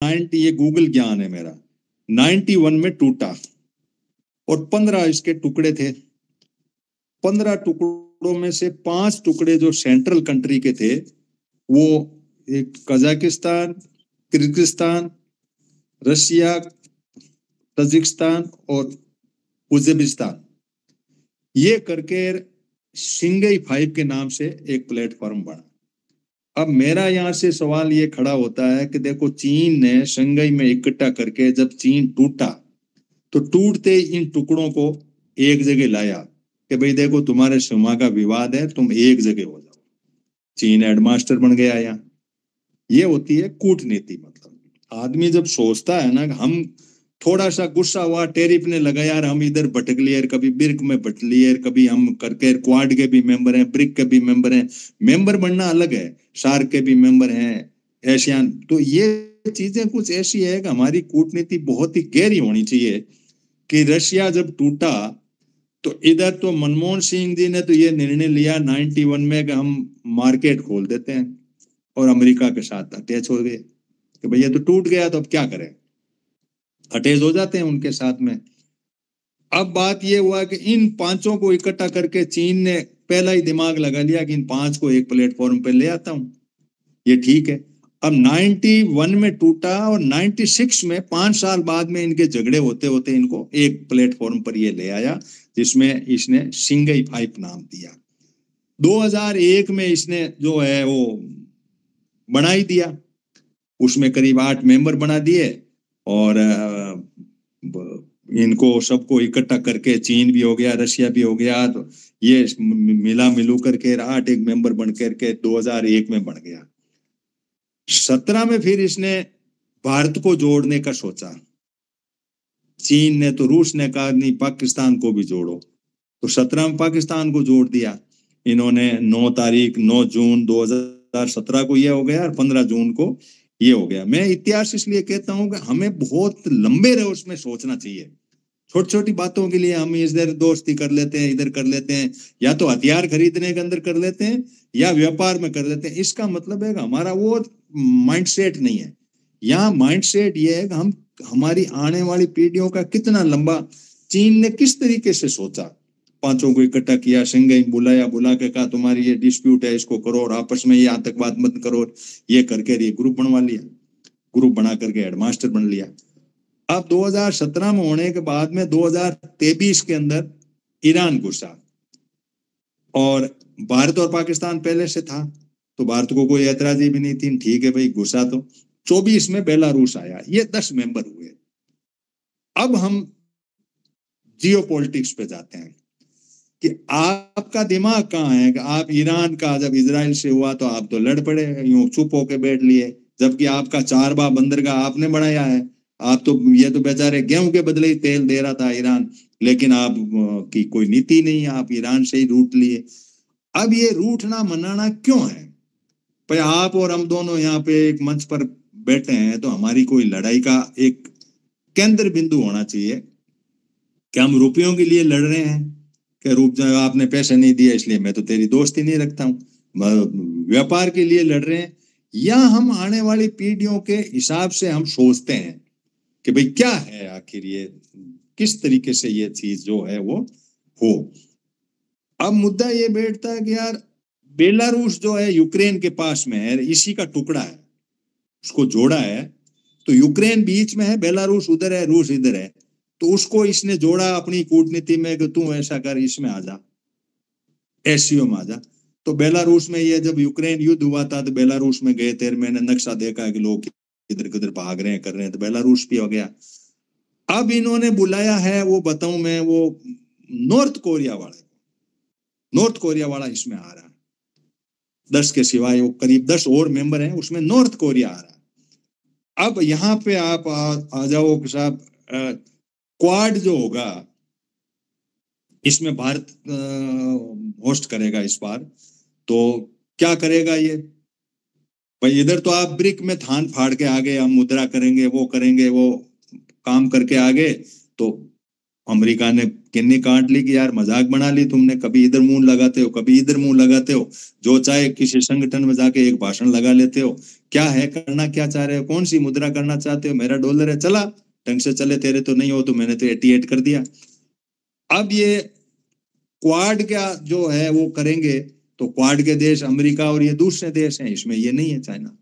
90, ये गूगल ज्ञान है मेरा, 91 में टूटा और 15 इसके टुकड़े थे। 15 टुकड़ों में से 5 टुकड़े जो सेंट्रल कंट्री के थे, वो एक कजाकिस्तान, किर्गिस्तान, रशिया, तजिकिस्तान और उज्बेकिस्तान, ये करके शिंघाई 5 के नाम से एक प्लेटफॉर्म बना। अब मेरा यहाँ से सवाल ये खड़ा होता है कि देखो, चीन ने शंघाई में इकट्ठा करके जब चीन टूटा, तो टूटते इन टुकड़ों को एक जगह लाया कि भाई देखो, तुम्हारे सीमा का विवाद है, तुम एक जगह हो जाओ। चीन हेडमास्टर बन गया यहाँ। ये होती है कूटनीति। मतलब आदमी जब सोचता है ना, हम थोड़ा सा गुस्सा हुआ, टेरिफ ने लगाया यार, हम इधर भटक लिए, कभी ब्रिक में भटक लिए, कभी हम करके क्वाड के भी मेंबर हैं, ब्रिक के भी मेंबर हैं। मेंबर बनना अलग है, सार्क के भी मेंबर हैं, एशियान। तो ये चीजें कुछ ऐसी है कि हमारी कूटनीति बहुत ही गहरी होनी चाहिए कि रशिया जब टूटा, तो इधर तो मनमोहन सिंह जी ने तो ये निर्णय लिया 91 में कि हम मार्केट खोल देते हैं, और अमेरिका के साथ अटैच हो गए कि भैया तो टूट गया, तो अब क्या करें, अटैच हो जाते हैं उनके साथ में। अब बात ये हुआ कि इन 5 को इकट्ठा करके चीन ने पहला ही दिमाग लगा लिया कि इन 5 को एक प्लेटफॉर्म पे ले आता हूं, ये ठीक है। अब 91 में टूटा और 96 में 5 साल बाद में इनके झगड़े होते होते इनको एक प्लेटफॉर्म पर ये ले आया, जिसमें इसने शिंघाई 5 नाम दिया। 2001 में इसने जो है वो बना ही दिया, उसमें करीब 8 मेंबर बना दिए, और इनको सबको इकट्ठा करके चीन भी हो गया, रशिया भी हो गया, तो ये मिला मिलू करके 8 एक मेंबर बन करके 2001 में बन गया। 17 में फिर इसने भारत को जोड़ने का सोचा। चीन ने तो, रूस ने कहा नहीं, पाकिस्तान को भी जोड़ो, तो 17 में पाकिस्तान को जोड़ दिया इन्होंने। 9 जून 2017 को ये हो गया, और 15 जून को ये हो गया। मैं इतिहास इसलिए कहता हूं कि हमें बहुत लंबे रहे उसमें सोचना चाहिए। छोटी छोटी बातों के लिए हम इधर दोस्ती कर लेते हैं, इधर कर लेते हैं, या तो हथियार खरीदने के अंदर कर लेते हैं, या व्यापार में कर लेते हैं। इसका मतलब है कि हमारा वो माइंडसेट नहीं है। यहाँ माइंडसेट ये है कि हम, हमारी आने वाली पीढ़ियों का कितना लंबा, चीन ने किस तरीके से सोचा, 5 को इकट्ठा किया, शंघाई बुलाया, बुला के कहा तुम्हारी ये डिस्प्यूट है, इसको करो, और आपस में ये आतंकवाद मत करो, ये करके ये ग्रुप बनवा लिया, ग्रुप बना करके हेडमास्टर बन लिया। अब 2017 में होने के बाद में 2023 के अंदर ईरान घुसा, और भारत और पाकिस्तान पहले से था, तो भारत को कोई ऐतराजी भी नहीं थी, ठीक है भाई घुसा। तो 24 में बेलारूस आया, ये 10 मेंबर हुए। अब हम जियोपॉलिटिक्स पे जाते हैं कि आपका दिमाग कहाँ है कि आप ईरान का जब इजराइल से हुआ तो आप तो लड़ पड़े, यूं चुप होके बैठ लिए, जबकि आपका 4 बंदरगाह आपने बढ़ाया है। आप तो, ये तो बेचारे गेहूं के बदले ही तेल दे रहा था ईरान, लेकिन आप की कोई नीति नहीं, आप ईरान से ही रूठ लिए। अब ये रूठना मनाना क्यों है भाई? आप और हम दोनों यहाँ पे एक मंच पर बैठे हैं, तो हमारी कोई लड़ाई का एक केंद्र बिंदु होना चाहिए कि हम रुपयों के लिए लड़ रहे हैं कि रूप आपने पैसे नहीं दिया इसलिए मैं तो तेरी दोस्ती नहीं रखता हूँ, व्यापार के लिए लड़ रहे हैं, या हम आने वाली पीढ़ियों के हिसाब से हम सोचते हैं कि भाई क्या है आखिर, ये किस तरीके से ये चीज जो है वो हो। अब मुद्दा ये बैठता है कि यार, बेलारूस जो है यूक्रेन के पास में है, इसी का टुकड़ा है, उसको जोड़ा है, तो यूक्रेन बीच में है, बेलारूस उधर है, रूस इधर है, तो उसको इसने जोड़ा अपनी कूटनीति में कि तू ऐसा कर, इसमें आ जा, एससीओ में आ जा। तो बेलारूस में ये जब यूक्रेन युद्ध हुआ था, तो बेलारूस में गए थे, मैंने नक्शा देखा कि लोग इधर किधर भाग रहे हैं, कर रहे हैं, तो बेलारूस भी हो गया। अब इन्होंने बुलाया है, वो बताऊं मैं, वो नॉर्थ कोरिया वाला, नॉर्थ कोरिया वाला इसमें आ रहा है। 10 के सिवाय वो करीब 10 और मेंबर हैं, उसमें नॉर्थ कोरिया आ रहा है। अब यहाँ पे आप आ जाओ कि साहब, क्वाड जो होगा, इसमें भारत होस्ट करेगा इस बार, तो क्या करेगा ये भाई? इधर तो आप ब्रिक में थान फाड़ के आगे, हम मुद्रा करेंगे, वो करेंगे, वो काम करके आगे, तो अमेरिका ने किन्नी काट ली कि यार मजाक बना ली तुमने, कभी इधर मुंह लगाते हो कभी इधर मुंह लगाते हो, जो चाहे किसी संगठन में जाके एक भाषण लगा लेते हो। क्या है करना, क्या चाह रहे हो, कौन सी मुद्रा करना चाहते हो, मेरा डॉलर है, चला ढंग से चले, तेरे तो नहीं हो, तो मैंने तो 88 कर दिया। अब ये क्वाड क्या जो है वो करेंगे, तो क्वाड के देश अमेरिका और ये दूसरे देश हैं, इसमें ये नहीं है चाइना।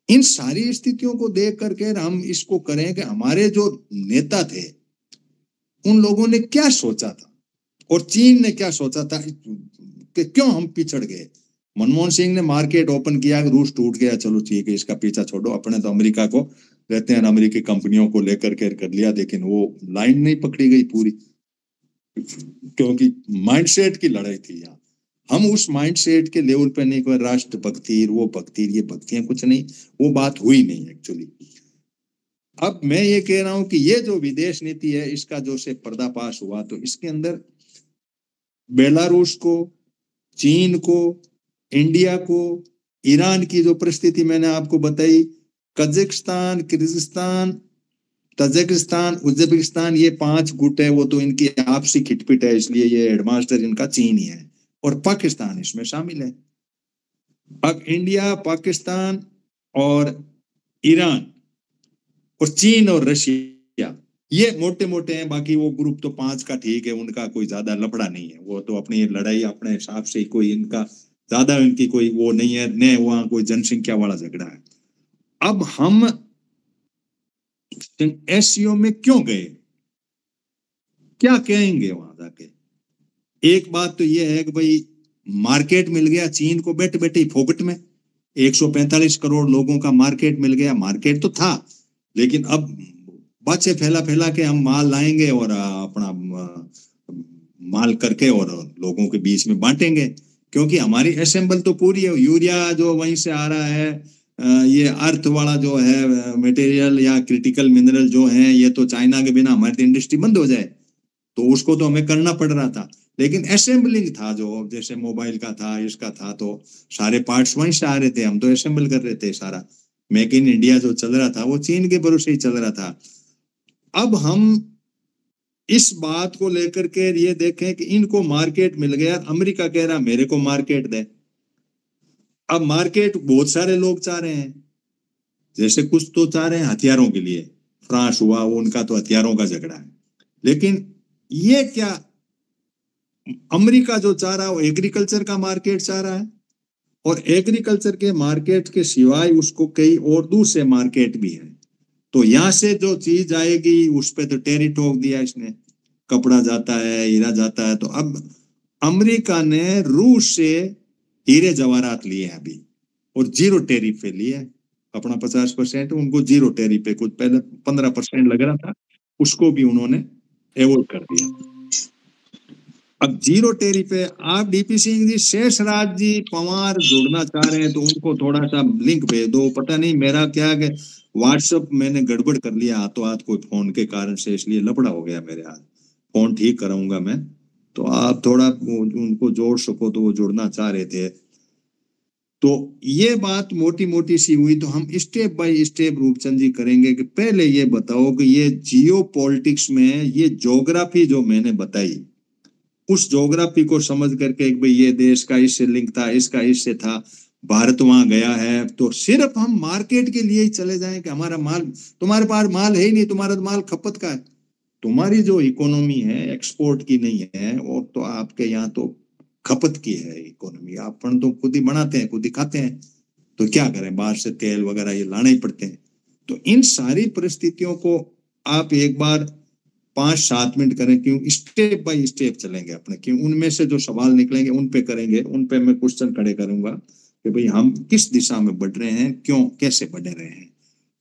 इन सारी स्थितियों को देख करके हम इसको करें कि हमारे जो नेता थे उन लोगों ने क्या सोचा था और चीन ने क्या सोचा था कि क्यों हम पिछड़ गए। मनमोहन सिंह ने मार्केट ओपन किया, रूस टूट गया, चलो ठीक है इसका पीछा छोड़ो, अपने तो अमेरिका को रहते हैं, अमेरिकी कंपनियों को लेकर के कर लिया, लेकिन वो लाइन नहीं पकड़ी गई पूरी, क्योंकि माइंडसेट की लड़ाई थी। यहाँ हम उस माइंडसेट के लेवल पे नहीं, कोई राष्ट्र भक्ति वो भक्ति ये भक्तियां कुछ नहीं, वो बात हुई नहीं एक्चुअली। अब मैं ये कह रहा हूं कि ये जो विदेश नीति है इसका जो से पर्दाफाश हुआ, तो इसके अंदर बेलारूस को, चीन को, इंडिया को, ईरान की जो परिस्थिति मैंने आपको बताई, कजाकिस्तान, किर्गिस्तान, तजाकिस्तान, उज्बेकिस्तान, ये 5 गुट है, वो तो इनकी आपसी खिटपिट है, इसलिए ये हेडमास्टर इनका चीन ही है, और पाकिस्तान इसमें शामिल है। अब इंडिया, पाकिस्तान और ईरान और चीन और रशिया ये मोटे मोटे हैं, बाकी वो ग्रुप तो 5 का ठीक है, उनका कोई ज्यादा लफड़ा नहीं है, वो तो अपनी लड़ाई अपने हिसाब से, कोई इनका ज्यादा इनकी कोई वो नहीं है, न वहां कोई जनसंख्या वाला झगड़ा है। अब हम एससीओ में क्यों गए, क्या कहेंगे वहां जाके। एक बात तो ये है कि भाई मार्केट मिल गया चीन को बैठे बैठे फोकट में, 145 करोड़ लोगों का मार्केट मिल गया, मार्केट तो था, लेकिन अब बाचे फैला फैला के हम माल लाएंगे और अपना माल करके और लोगों के बीच में बांटेंगे, क्योंकि हमारी असेंबल तो पूरी है, यूरिया जो वहीं से आ रहा है, ये अर्थ वाला जो है मटेरियल या क्रिटिकल मिनरल जो है, ये तो चाइना के बिना हमारी इंडस्ट्री बंद हो जाए, तो उसको तो हमें करना पड़ रहा था, लेकिन असेंबलिंग था जो जैसे मोबाइल का था, इसका था, तो सारे पार्ट्स वहीं से आ रहे थे, हम तो असेंबल कर रहे थे। सारा मेक इन इंडिया जो चल रहा था वो चीन के भरोसे ही चल रहा था। अब हम इस बात को लेकर के ये देखें कि इनको मार्केट मिल गया, अमेरिका कह रहा मेरे को मार्केट दे। अब मार्केट बहुत सारे लोग चाह रहे हैं, जैसे कुछ तो चाह रहे हैं हथियारों के लिए, फ्रांस हुआ, वो उनका तो हथियारों का झगड़ा है, लेकिन ये क्या अमेरिका जो चाह रहा है वो एग्रीकल्चर का मार्केट चाह रहा है, और एग्रीकल्चर के मार्केट के सिवाय उसको कई और दूसरे मार्केट भी है, तो यहां से जो चीज आएगी उस पे तो टेरिफ ठोक दिया इसने, कपड़ा जाता है, हीरा जाता है, तो अब अमेरिका ने रूस से हीरे जवाहरात लिए हैं अभी, और 0 टेरिफ पे लिए, अपना 50%, उनको 0 टेरिफ पे, कुछ पहले 15% लग रहा था, उसको भी उन्होंने एवॉर्ड कर दिया। अब 0 टेरिफ पे आप डीपी सिंह जी, शेषराज जी पवार जुड़ना चाह रहे हैं तो उनको थोड़ा सा लिंक भेज दो, पता नहीं मेरा क्या है, व्हाट्सएप मैंने गड़बड़ कर लिया हाथों हाथ कोई फोन के कारण से, इसलिए लफड़ा हो गया मेरे हाथ, फोन ठीक कराऊंगा मैं, तो आप थोड़ा उनको जोड़ सको, तो वो जुड़ना चाह रहे थे। तो ये बात मोटी मोटी सी हुई, तो हम स्टेप बाय स्टेप रूपचंद जी करेंगे कि पहले ये बताओ कि ये जियो पॉलिटिक्स में ये ज्योग्राफी जो मैंने बताई, उस ज्योग्राफी को समझ करके एक भाई ये देश का इससे लिंक था, इसका इससे था, भारत वहां गया है, तो सिर्फ हम मार्केट के लिए ही चले जाएं कि हमारा माल, तुम्हारे पास माल है ही नहीं, तुम्हारा माल खपत का है, तुम्हारी जो इकोनॉमी है एक्सपोर्ट की नहीं है, और तो आपके यहाँ तो खपत की है इकोनॉमी, अपन तो खुद ही बनाते हैं खुद ही खाते हैं, तो क्या करें, बाहर से तेल वगैरह ये लाने ही पड़ते हैं। तो इन सारी परिस्थितियों को आप एक बार 5-7 मिनट करें, क्यों स्टेप बाय स्टेप चलेंगे अपने, क्यों उनमें से जो सवाल निकलेंगे उन पे करेंगे, उन पे मैं क्वेश्चन खड़े करूंगा कि भाई हम किस दिशा में बढ़ रहे हैं, क्यों कैसे बढ़ रहे हैं।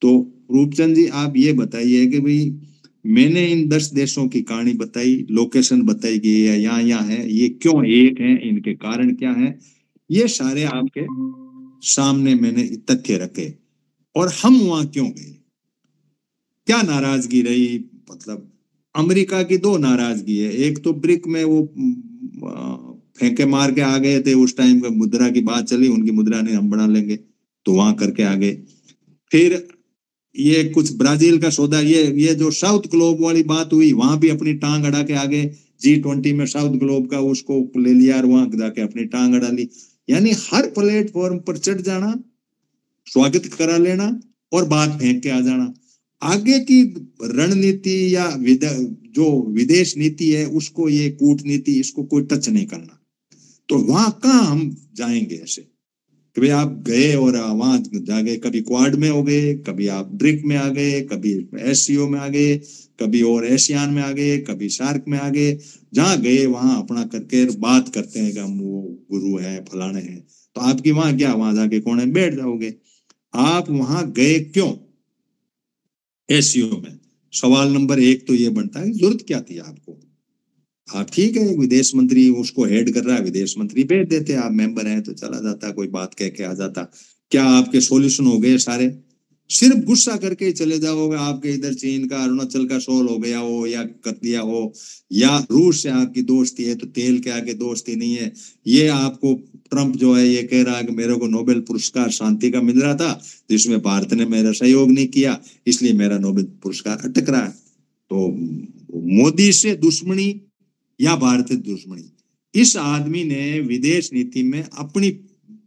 तो रूपचंद जी आप ये बताइए कि भाई मैंने इन 10 देशों की कहानी बताई, लोकेशन बताई गई है, यहाँ यहाँ है, ये क्यों एक है, इनके कारण क्या है, ये सारे आपके सामने मैंने तथ्य रखे, और हम वहां क्यों गए, क्या नाराजगी रही, मतलब अमेरिका की 2 नाराजगी है, एक तो ब्रिक में वो फेंके मार के आ गए थे, उस टाइम का मुद्रा की बात चली, उनकी मुद्रा नहीं हम बना लेंगे, तो वहां करके आ गए। फिर ये कुछ ब्राजील का सौदा, ये जो साउथ ग्लोब वाली बात हुई, वहां भी अपनी टांग अड़ा के आगे G20 में साउथ ग्लोब का उसको ले लिया और वहां जाके अपनी टांग अड़ा ली। यानी हर प्लेटफॉर्म पर चढ़ जाना, स्वागत करा लेना और बात फेंक के आ जाना। आगे की रणनीति या जो विदेश नीति है उसको, ये कूटनीति, इसको कोई टच नहीं करना। तो वहां कहाँ हम जाएंगे ऐसे कि भाई आप गए और वहां जा गए, कभी क्वाड में हो गए, कभी आप ब्रिक में आ गए, कभी SCO में आ गए, कभी और एशियान में आ गए, कभी सार्क में आ गए। जहां गए वहां अपना करके बात करते हैं कि हम वो गुरु हैं, फलाने हैं। तो आपकी वहां क्या, वहां जाके कोने में बैठ जाओगे? आप वहां गए क्यों SCO में? सवाल नंबर 1 तो ये बनता है, जरूरत क्या थी आपको? हाँ ठीक है, विदेश मंत्री उसको हेड कर रहा है, विदेश मंत्री भेज देते, आप मेंबर हैं तो चला जाता, कोई बात कह के आ जाता। क्या आपके सॉल्यूशन हो गए सारे? सिर्फ गुस्सा करके ही चले जाओगे। आपके इधर चीन का, अरुणाचल का सोल्व हो गया हो या कर दिया हो, या रूस से आपकी दोस्ती है तो तेल के आगे दोस्ती नहीं है। ये आपको ट्रंप जो है ये कह रहा है कि मेरे को नोबेल पुरस्कार शांति का मिल रहा था, जिसमें भारत ने मेरा सहयोग नहीं किया, इसलिए मेरा नोबेल पुरस्कार अटक रहा है। तो मोदी से दुश्मनी या भारत दुश्मनी? इस आदमी ने विदेश नीति में अपनी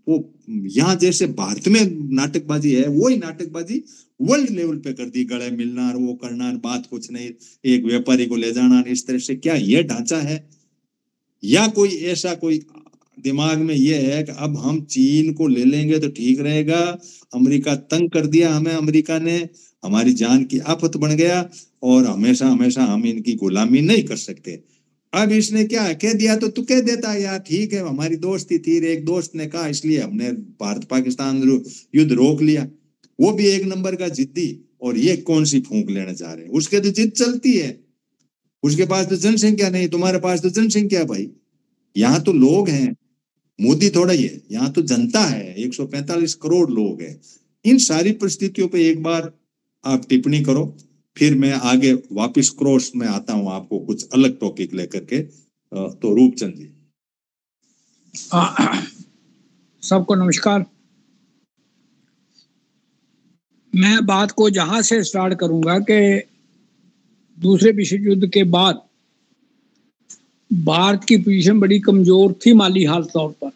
वो, यहाँ जैसे भारत में नाटकबाजी है, वही नाटकबाजी वर्ल्ड लेवल पे कर दी। गले मिलना और वो करना, बात कुछ नहीं, एक व्यापारी को ले जाना इस तरह से। क्या ये ढांचा है? या कोई ऐसा कोई दिमाग में ये है कि अब हम चीन को ले लेंगे तो ठीक रहेगा, अमेरिका तंग कर दिया हमें, अमेरिका ने हमारी जान की आफत बन गया और हमेशा हमेशा हम इनकी गुलामी नहीं कर सकते। अब इसने क्या कह दिया तो तू कह देता यार ठीक है, हमारी दोस्ती थी, एक दोस्त ने कहा इसलिए हमने भारत पाकिस्तान युद्ध रोक लिया। वो भी एक नंबर का जिद्दी, और ये कौन सी फूंक लेने जा रहे हैं? उसके तो जिद चलती है, उसके पास तो जनसंख्या नहीं, तुम्हारे पास तो जनसंख्या भाई। यहाँ तो लोग हैं, मोदी थोड़ा ही है, यहाँ तो जनता है, 145 करोड़ लोग हैं। इन सारी परिस्थितियों पे एक बार आप टिप्पणी करो, फिर मैं आगे वापस क्रॉस में आता हूं आपको कुछ अलग टॉपिक लेकर के। तो रूपचंद जी। सबको नमस्कार। मैं बात को जहां से स्टार्ट करूंगा कि दूसरे विश्व युद्ध के बाद भारत की पोजीशन बड़ी कमजोर थी माली हाल तौर पर,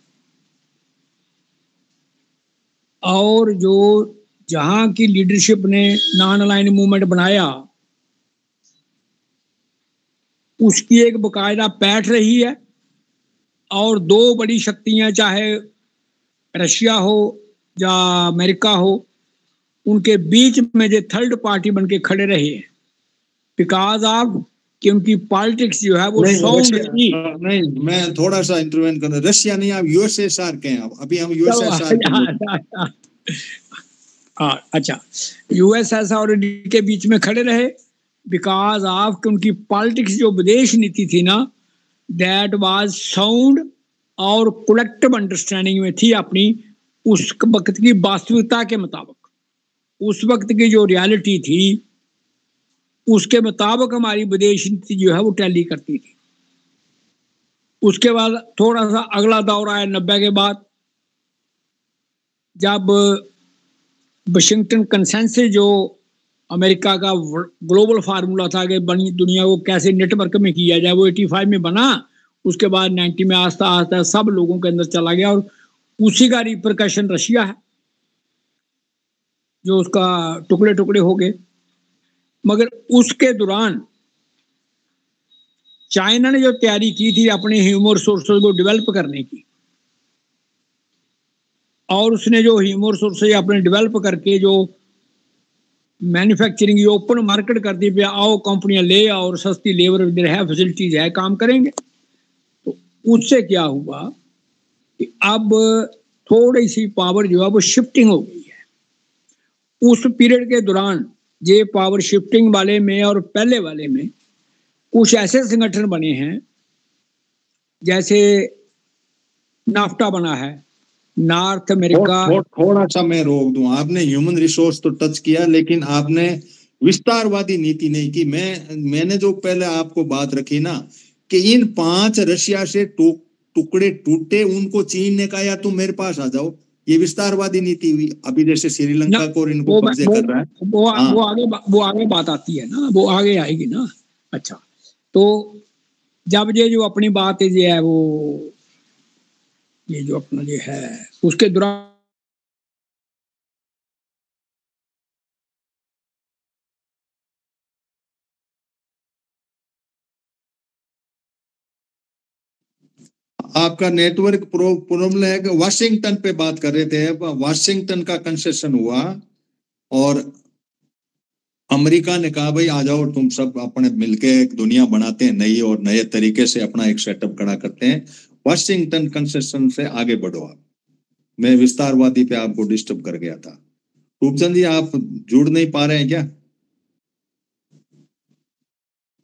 और जो जहां की लीडरशिप ने नॉन अलाइंड मूवमेंट बनाया उसकी एक बकायदा पैठ रही है। और दो बड़ी शक्तियां, चाहे रशिया हो या अमेरिका हो, उनके बीच में जो थर्ड पार्टी बन के खड़े रहे हैं बिकॉज ऑफ कि उनकी पॉलिटिक्स जो है वो साउंड थी। नहीं, मैं थोड़ा सा इंटरवेंट कर, रशिया नहीं, आप USSR के हैं, अभी हम USSR अच्छा, USSR के बीच में खड़े रहे बिकॉज ऑफ कि उनकी पॉलिटिक्स जो विदेश नीति थी ना, दैट वाज साउंड और कलेक्टिव अंडरस्टैंडिंग में थी अपनी उस वक्त की वास्तविकता के मुताबिक। उस वक्त की जो रियलिटी थी उसके मुताबिक हमारी विदेश नीति जो है वो टैली करती थी। उसके बाद थोड़ा सा अगला दौर आया 90 के बाद, जब वाशिंगटन कंसेंसस जो अमेरिका का ग्लोबल फार्मूला था कि बनी दुनिया को कैसे नेटवर्क में किया जाए, वो 85 में बना। उसके बाद 90 में आस्ता आस्ता सब लोगों के अंदर चला गया, और उसी का रिपरकशन रशिया है जो उसका टुकड़े टुकड़े हो गए। मगर उसके दौरान चाइना ने जो तैयारी की थी अपने ह्यूमन रिसोर्सेज को डेवलप करने की, और उसने जो ह्यूमन रिसोर्सेज अपने डेवलप करके जो मैन्युफैक्चरिंग की ओपन मार्केट कर दी, पे आओ कंपनियां ले आओ और सस्ती लेबर है, फैसिलिटीज है, काम करेंगे। तो उससे क्या हुआ कि अब थोड़ी सी पावर जो है वो शिफ्टिंग हो गई है। उस पीरियड के दौरान ये पावर शिफ्टिंग वाले में और पहले वाले में कुछ ऐसे संगठन बने हैं, जैसे नाफ्टा बना है, नॉर्थ अमेरिका। थोड़ा सा मैं रोक दूं, आपने ह्यूमन रिसोर्स तो टच किया, लेकिन आपने विस्तारवादी नीति नहीं की। मैंने जो पहले आपको बात रखी ना कि इन 5 रशिया से टुकड़े टूटे, उनको चीन ने कहा या तुम मेरे पास आ जाओ, ये विस्तारवादी नीति हुई। अभी जैसे श्रीलंका को इनको कब्जे कर रहा है, वो आगे बात आती है ना, वो आगे आएगी ना। अच्छा, तो जब ये जो अपनी बात है ये है वो ये जो अपना ये है उसके दौरान आपका नेटवर्क प्रॉब्लम है कि वाशिंगटन पे बात कर रहे थे। वाशिंगटन का कंसेशन हुआ और अमेरिका ने कहा भाई आ जाओ तुम सब अपने मिलके एक दुनिया बनाते हैं नई और नए तरीके से अपना एक सेटअप खड़ा करते हैं। वाशिंगटन कंसेशन से आगे बढ़ो आप। मैं विस्तारवादी पे आपको डिस्टर्ब कर गया था। रूपचंद जी आप जुड़ नहीं पा रहे हैं क्या?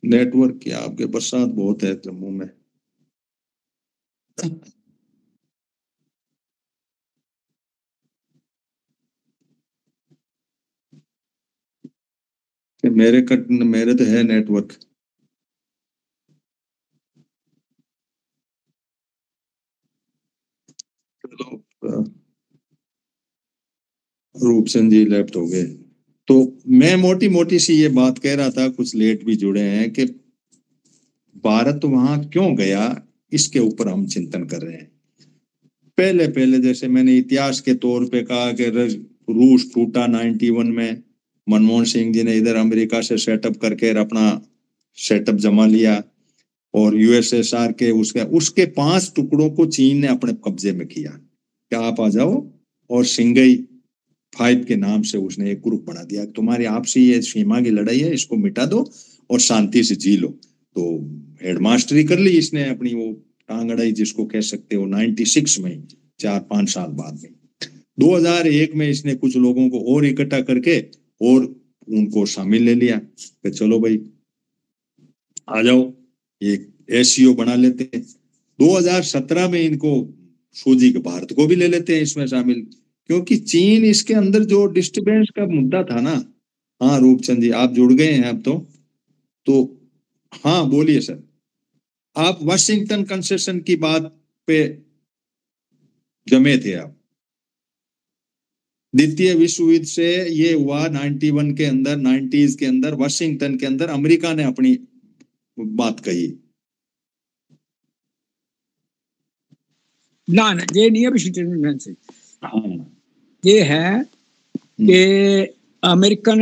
नेटवर्क की आपके बरसात बहुत है जम्मू में। मेरे तो है नेटवर्क। चलो रूपचंद जी लेफ्ट हो गए। तो मैं मोटी मोटी सी ये बात कह रहा था, कुछ लेट भी जुड़े हैं, कि भारत वहां क्यों गया इसके ऊपर हम चिंतन कर रहे हैं। पहले पहले जैसे मैंने इतिहास के तौर पे कहा कि रूस टूटा 91 में, मनमोहन सिंह जी ने इधर अमेरिका से सेटअप करके अपना सेटअप जमा लिया और यूएसएसआर के उसके 5 टुकड़ों को चीन ने अपने कब्जे में किया कि आप आ जाओ, और सिंगई 5 के नाम से उसने एक ग्रुप बना दिया, तुम्हारी आपसी ये सीमा की लड़ाई है, इसको मिटा दो और शांति से जी लो। तो हेडमास्टरी कर ली इसने अपनी, वो टांग अड़ाई जिसको कह सकते हो, 96 में 4-5 साल बाद में 2001 में इसने कुछ लोगों को और इकट्ठा करके और उनको शामिल ले लिया कि चलो भाई आ जाओ एक एससीओ बना लेते हैं। 2017 में इनको सूझी कि भारत को भी ले लेते हैं इसमें शामिल, क्योंकि चीन इसके अंदर जो डिस्टर्बेंस का मुद्दा था ना। हाँ रूपचंद जी आप जुड़ गए हैं अब तो हाँ बोलिए सर। आप वाशिंगटन कंसेशन की बात पे जमे थे आप। द्वितीय विश्व युद्ध से ये हुआ 91 के अंदर, 90s के अंदर वाशिंगटन के अंदर अमेरिका ने अपनी बात कही। ना ये नहीं है वाशिंगटन से। हाँ ये है कि अमेरिकन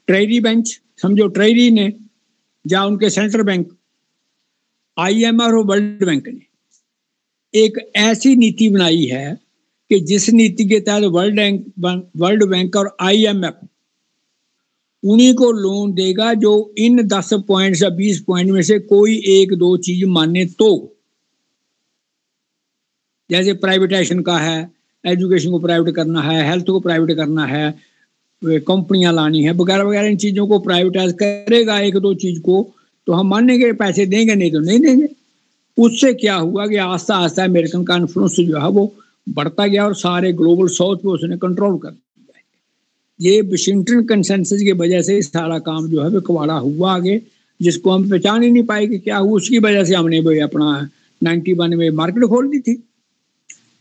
ट्रेजरी बेंच समझो, ट्रेजरी ने या उनके सेंट्रल बैंक, आईएमएफ और वर्ल्ड बैंक ने एक ऐसी नीति बनाई है कि जिस नीति के तहत वर्ल्ड बैंक और आईएमएफ उन्हीं को लोन देगा जो इन 10 पॉइंट या 20 पॉइंट में से कोई एक दो चीज माने तो। जैसे प्राइवेटाइजेशन का है, एजुकेशन को प्राइवेट करना है, हेल्थ को प्राइवेट करना है, कंपनियां लानी है वगैरह वगैरह, इन चीज़ों को प्राइवेटाइज करेगा एक दो चीज़ को तो हम मानेंगे पैसे देंगे, नहीं तो नहीं देंगे। उससे क्या हुआ कि आस्ता आस्ता अमेरिकन का इन्फ्लुएंस जो है वो बढ़ता गया और सारे ग्लोबल साउथ पे उसने कंट्रोल कर दिया। ये वाशिंगटन कंसेंसस की वजह से सारा काम जो है वो कवाड़ा हुआ आगे, जिसको हम पहचान ही नहीं पाए कि क्या हुआ। उसकी वजह से हमने भाई अपना 91 में मार्केट खोल दी थी।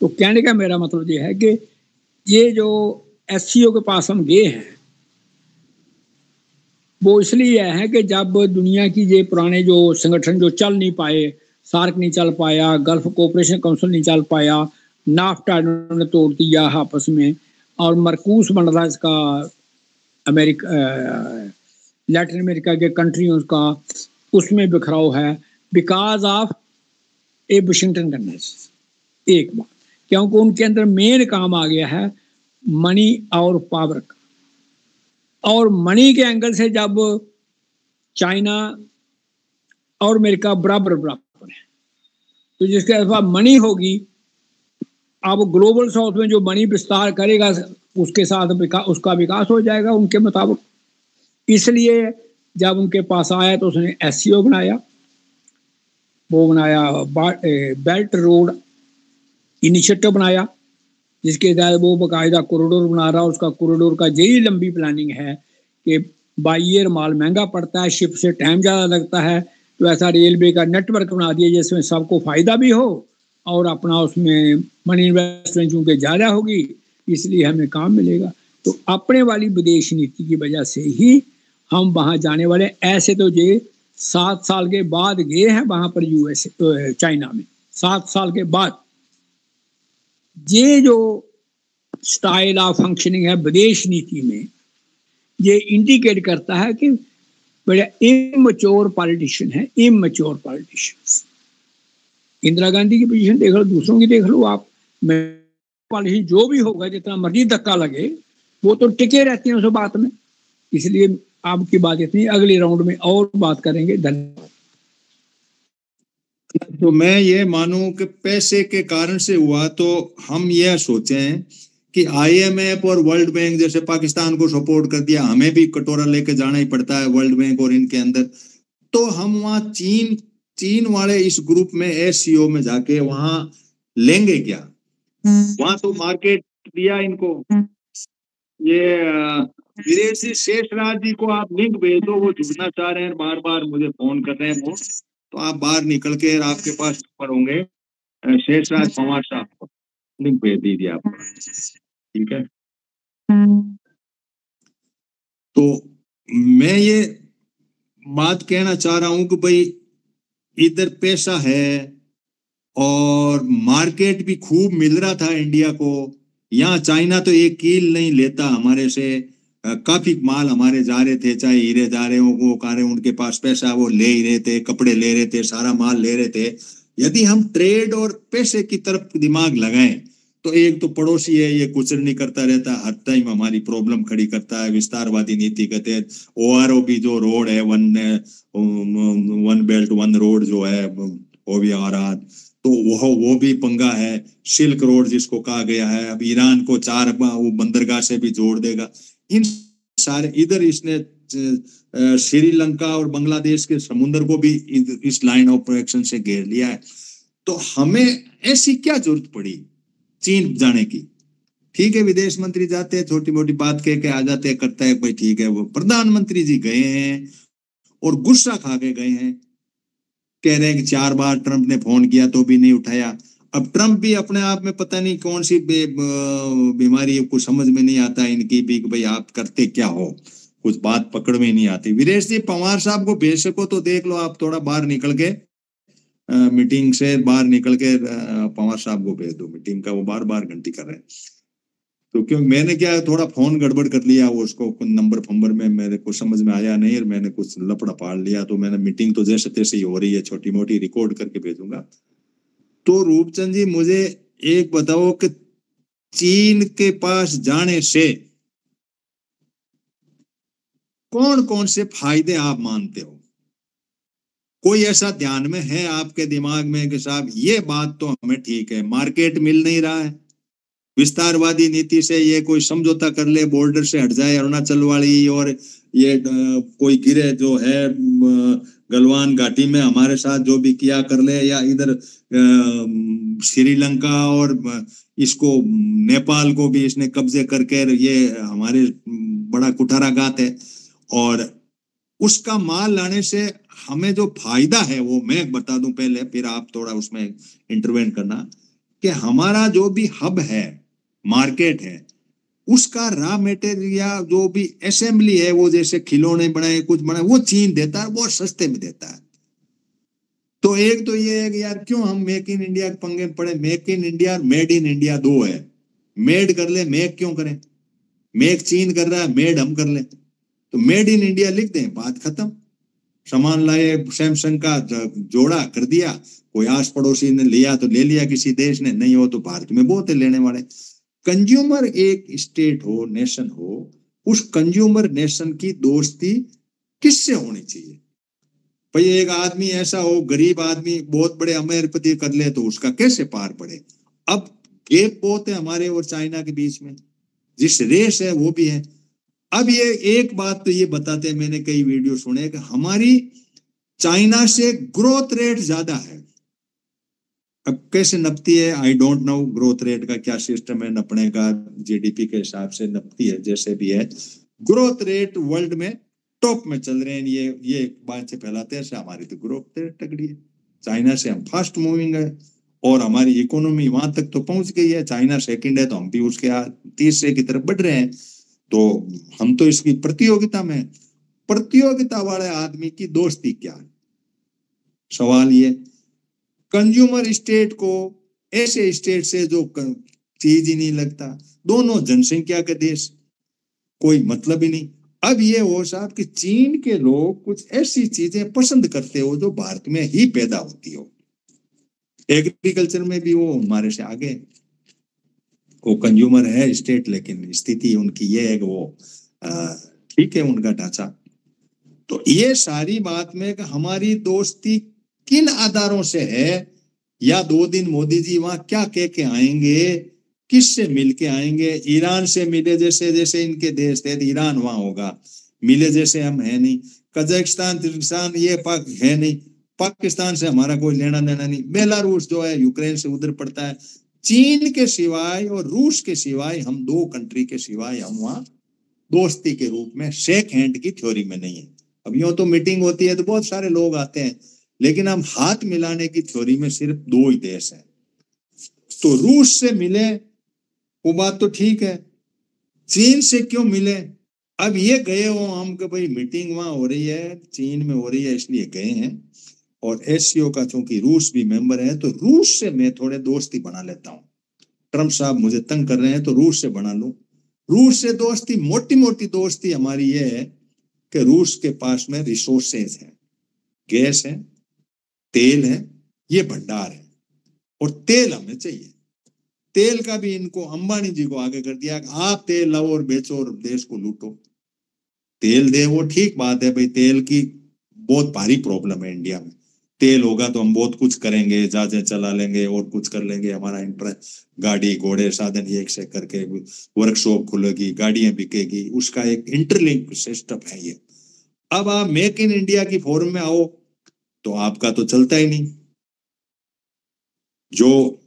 तो कहने का मेरा मतलब ये है कि ये जो एससीओ के पास हम गए हैं वो इसलिए है कि जब दुनिया की ये पुराने जो संगठन जो चल नहीं पाए, सार्क नहीं चल पाया, गल्फ कोऑपरेशन काउंसिल नहीं चल पाया, नाफ्टा ने तोड़ दिया आपस में, और मरकूस बन रहा इसका अमेरिका लैटिन अमेरिका के कंट्रियों का, उसमें बिखराव है because of A Washington consensus. एक बात, क्योंकि उनके अंदर मेन काम आ गया है मनी और पावर का, और मनी के एंगल से जब चाइना और अमेरिका बराबर बराबर है तो जिसके अलावा मनी होगी, अब ग्लोबल साउथ में जो मनी विस्तार करेगा उसके साथ उसका विकास हो जाएगा उनके मुताबिक। इसलिए जब उनके पास आया तो उसने एससीओ बनाया, वो बनाया बेल्ट रोड इनिशिएटिव बनाया, जिसके तहत वो बाकायदा कॉरिडोर बना रहा है। उसका कॉरिडोर का यही लंबी प्लानिंग है कि बाई ईयर माल महंगा पड़ता है, शिप से टाइम ज़्यादा लगता है, तो ऐसा रेलवे का नेटवर्क बना दिया जिसमें सबको फ़ायदा भी हो और अपना उसमें मनी इन्वेस्टमेंट चूंकि ज़्यादा होगी इसलिए हमें काम मिलेगा। तो अपने वाली विदेश नीति की वजह से ही हम वहाँ जाने वाले। ऐसे तो ये 7 साल के बाद गए हैं वहाँ पर यूएस चाइना में, 7 साल के बाद। ये जो स्टाइल ऑफ फंक्शनिंग है विदेश नीति में, ये इंडिकेट करता है कि बड़ा इमैच्योर पॉलिटिशियन है, इमैच्योर पॉलिटिशियंस। इंदिरा गांधी की पोजीशन देख लो, दूसरों की देख लो आप, पॉलिटिशियन जो भी होगा जितना मर्जी धक्का लगे वो तो टिके रहते हैं उस बात में। इसलिए आपकी बात इतनी, अगले राउंड में और बात करेंगे। धन्यवाद। तो मैं ये मानूं कि पैसे के कारण से हुआ, तो हम यह सोचें कि आईएमएफ और वर्ल्ड बैंक जैसे पाकिस्तान को सपोर्ट कर दिया, हमें भी कटोरा लेके जाना ही पड़ता है वर्ल्ड बैंक और इनके अंदर। तो हम वहाँ चीन वाले इस ग्रुप में एससीओ में जाके वहां लेंगे क्या? वहां तो मार्केट दिया इनको। ये विदेशी शेषराज जी को आप लिंक भेज दो, वो जुड़ना चाह रहे हैं, बार बार मुझे फोन कर रहे हैं वो, तो आप बाहर निकल के आपके पास पर होंगे शेषराज पंवार साहब को लिंक भेज दीजिए आप, ठीक है? तो मैं ये बात कहना चाह रहा हूं कि भाई इधर पैसा है और मार्केट भी खूब मिल रहा था इंडिया को। यहाँ चाइना तो एक कील नहीं लेता हमारे से, काफी माल हमारे जा रहे थे, चाहे हीरे जा रहे हो वो का रहे, उनके पास पैसा, वो ले ही रहे थे, कपड़े ले रहे थे, सारा माल ले रहे थे। यदि हम ट्रेड और पैसे की तरफ दिमाग लगाएं तो एक तो पड़ोसी है, ये कुछ नहीं करता रहता, हर टाइम हमारी प्रॉब्लम खड़ी करता है विस्तारवादी नीति के तहत। ओआरओबी जो रोड है, वन बेल्ट वन रोड जो है वो भी आ रहा, तो वो भी पंगा है। सिल्क रोड जिसको कहा गया है, अब ईरान को 4 वो बंदरगाह से भी जोड़ देगा। इन सारे इधर इसने श्रीलंका और बांग्लादेश के समुद्र को भी इस लाइन ऑफ एक्शन से घेर लिया है। तो हमें ऐसी क्या जरूरत पड़ी चीन जाने की? ठीक है, विदेश मंत्री जाते हैं, छोटी मोटी बात कह के आ जाते हैं, करता है भाई, ठीक है। वो प्रधानमंत्री जी गए हैं और गुस्सा खा के गए हैं, कह रहे हैं कि 4 बार ट्रंप ने फोन किया तो भी नहीं उठाया। अब ट्रंप भी अपने आप में पता नहीं कौन सी बीमारी है, कुछ समझ में नहीं आता इनकी भी कि भाई आप करते क्या हो, कुछ बात पकड़ में नहीं आती। वीरेश जी, पंवार साहब को भेज सको तो देख लो, आप थोड़ा बाहर निकल के मीटिंग से बाहर निकल के पंवार साहब को भेज दो मीटिंग का, वो बार बार घंटी कर रहे हैं। तो क्यों मैंने क्या थोड़ा फोन गड़बड़ कर लिया, वो उसको नंबर फंबर में मेरे को समझ में आया नहीं और मैंने कुछ लपड़ा पाड़ लिया। तो मैंने मीटिंग तो जैसे तैसे ही हो रही है, छोटी मोटी रिकॉर्ड करके भेजूंगा। तो रूपचंद जी, मुझे एक बताओ कि चीन के पास जाने से कौन कौन से फायदे आप मानते हो? कोई ऐसा ध्यान में है आपके दिमाग में कि साहब ये बात तो हमें ठीक है, मार्केट मिल नहीं रहा है, विस्तारवादी नीति से ये कोई समझौता कर ले, बॉर्डर से हट जाए अरुणाचल वाली, और ये कोई गिरे जो है गलवान घाटी में हमारे साथ जो भी किया कर ले, या इधर श्रीलंका और इसको नेपाल को भी इसने कब्जे करके, ये हमारे बड़ा कुठाराघात है। और उसका माल लाने से हमें जो फायदा है वो मैं बता दूं पहले, फिर आप थोड़ा उसमें इंटरवेन करना, कि हमारा जो भी हब है, मार्केट है, उसका रॉ मटेरियल जो भी असेंबली है, वो जैसे खिलौने बनाए कुछ बनाए, वो चीन देता है, बहुत सस्ते में देता है। तो एक तो ये है कि यार क्यों हम मेक इन इंडिया के पंगे पड़े? मेक इन इंडिया और मेड इन इंडिया दो है। मेड कर ले, मेक क्यों करें? मेक चीन कर रहा है, मेड हम कर ले, तो मेड इन इंडिया लिख दें, बात खत्म। सामान लाए, सैमसंग का जोड़ा कर दिया, कोई आस पड़ोसी ने लिया तो ले लिया, किसी देश ने नहीं हो तो भारत में बहुत है लेने वाले। कंज्यूमर एक स्टेट हो, नेशन हो, उस कंज्यूमर नेशन की दोस्ती किससे होनी चाहिए? भाई एक आदमी ऐसा हो, गरीब आदमी बहुत बड़े अमेरपति कर ले तो उसका कैसे पार पड़े? अब गैप बहुत है हमारे और चाइना के बीच में, जिस रेस है वो भी है। अब ये एक बात तो ये बताते हैं, मैंने कई वीडियो सुने कि हमारी चाइना से ग्रोथ रेट ज्यादा है। अब कैसे नपती है I don't know, growth rate का क्या सिस्टम है नपने का, जीडीपी के हिसाब से नपती है, जैसे भी है। ग्रोथ रेट वर्ल्ड में टॉप में चल रहे हैं, ये बात से फैलाते हैं, हमारी तो ग्रोथ रेट तगड़ी है, चाइना से हम फास्ट मूविंग है। और हमारी इकोनॉमी वहां तक तो पहुंच गई है, चाइना सेकंड है तो हम भी उसके तीसरे की तरफ बढ़ रहे हैं। तो हम तो इसकी प्रतियोगिता में, प्रतियोगिता वाले आदमी की दोस्ती क्या है? सवाल ये, कंज्यूमर स्टेट को ऐसे स्टेट से जो चीज ही नहीं लगता, दोनों जनसंख्या के देश, कोई मतलब ही नहीं। अब ये हो साहब कि चीन के लोग कुछ ऐसी चीजें पसंद करते हो जो भारत में ही पैदा होती हो। एग्रीकल्चर में भी वो हमारे से आगे, वो कंज्यूमर है स्टेट, लेकिन स्थिति उनकी ये है कि वो ठीक है उनका ढांचा। तो ये सारी बात में कि हमारी दोस्ती किन आधारों से है, या 2 दिन मोदी जी वहां क्या कह के आएंगे, किससे मिल के आएंगे? ईरान से मिले जैसे जैसे इनके देश थे, ईरान वहां होगा, मिले जैसे हम है नहीं। कजाकिस्तान, तिर्गिस्तान ये पाक है नहीं, पाकिस्तान से हमारा कोई लेना देना नहीं। बेलारूस जो है यूक्रेन से उधर पड़ता है। चीन के सिवाय और रूस के सिवाय, हम 2 कंट्री के सिवाय हम वहां दोस्ती के रूप में शेक हैंड की थ्योरी में नहीं है। अब यूं तो मीटिंग होती है तो बहुत सारे लोग आते हैं, लेकिन हम हाथ मिलाने की थ्योरी में सिर्फ 2 ही देश हैं। तो रूस से मिले वो बात तो ठीक है, चीन से क्यों मिले? अब ये गए हो हम कि भाई मीटिंग वहां हो रही है, चीन में हो रही है इसलिए गए हैं, और एससीओ का चूंकि रूस भी मेंबर है तो रूस से मैं थोड़े दोस्ती बना लेता हूं। ट्रम्प साहब मुझे तंग कर रहे हैं तो रूस से बना लूं। रूस से दोस्ती, मोटी मोटी दोस्ती हमारी ये है कि रूस के पास में रिसोर्सेज है, गैस है, तेल है, ये भंडार है, और तेल हमें चाहिए। तेल का भी इनको अंबानी जी को आगे कर दिया, आप तेल लाओ और बेचो और देश को लूटो। तेल दे वो ठीक बात है भाई, तेल की बहुत भारी प्रॉब्लम है इंडिया में। तेल होगा तो हम बहुत कुछ करेंगे, जहाजें चला लेंगे और कुछ कर लेंगे, हमारा गाड़ी घोड़े साधन एक से करके वर्कशॉप खुलेगी, गाड़ियां बिकेगी, उसका एक इंटरलिंक सिस्टम है ये। अब आप मेक इन इंडिया की फॉर्म में आओ तो आपका तो चलता ही नहीं। जो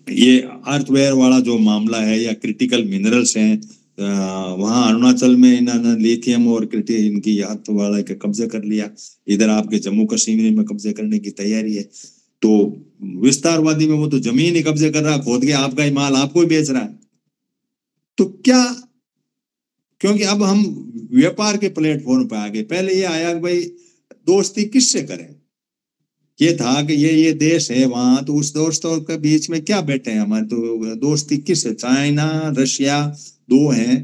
ये अर्थवेयर वाला जो मामला है या क्रिटिकल मिनरल्स हैं, वहां अरुणाचल में इन्होंने लिथियम और इनकी अर्थ वाला के कब्जे कर लिया, इधर आपके जम्मू कश्मीर में कब्जे करने की तैयारी है। तो विस्तारवादी में वो तो जमीन ही कब्जे कर रहा, खोद के आपका ही माल आपको ही बेच रहा है। तो क्या, क्योंकि अब हम व्यापार के प्लेटफॉर्म पे आ गए। पहले ये आया कि भाई दोस्ती किससे करें, ये था कि ये देश है वहां, तो उस दोस्तों के बीच में क्या बैठे हैं हमारे, तो दोस्ती किस है? चाइना रशिया 2 हैं,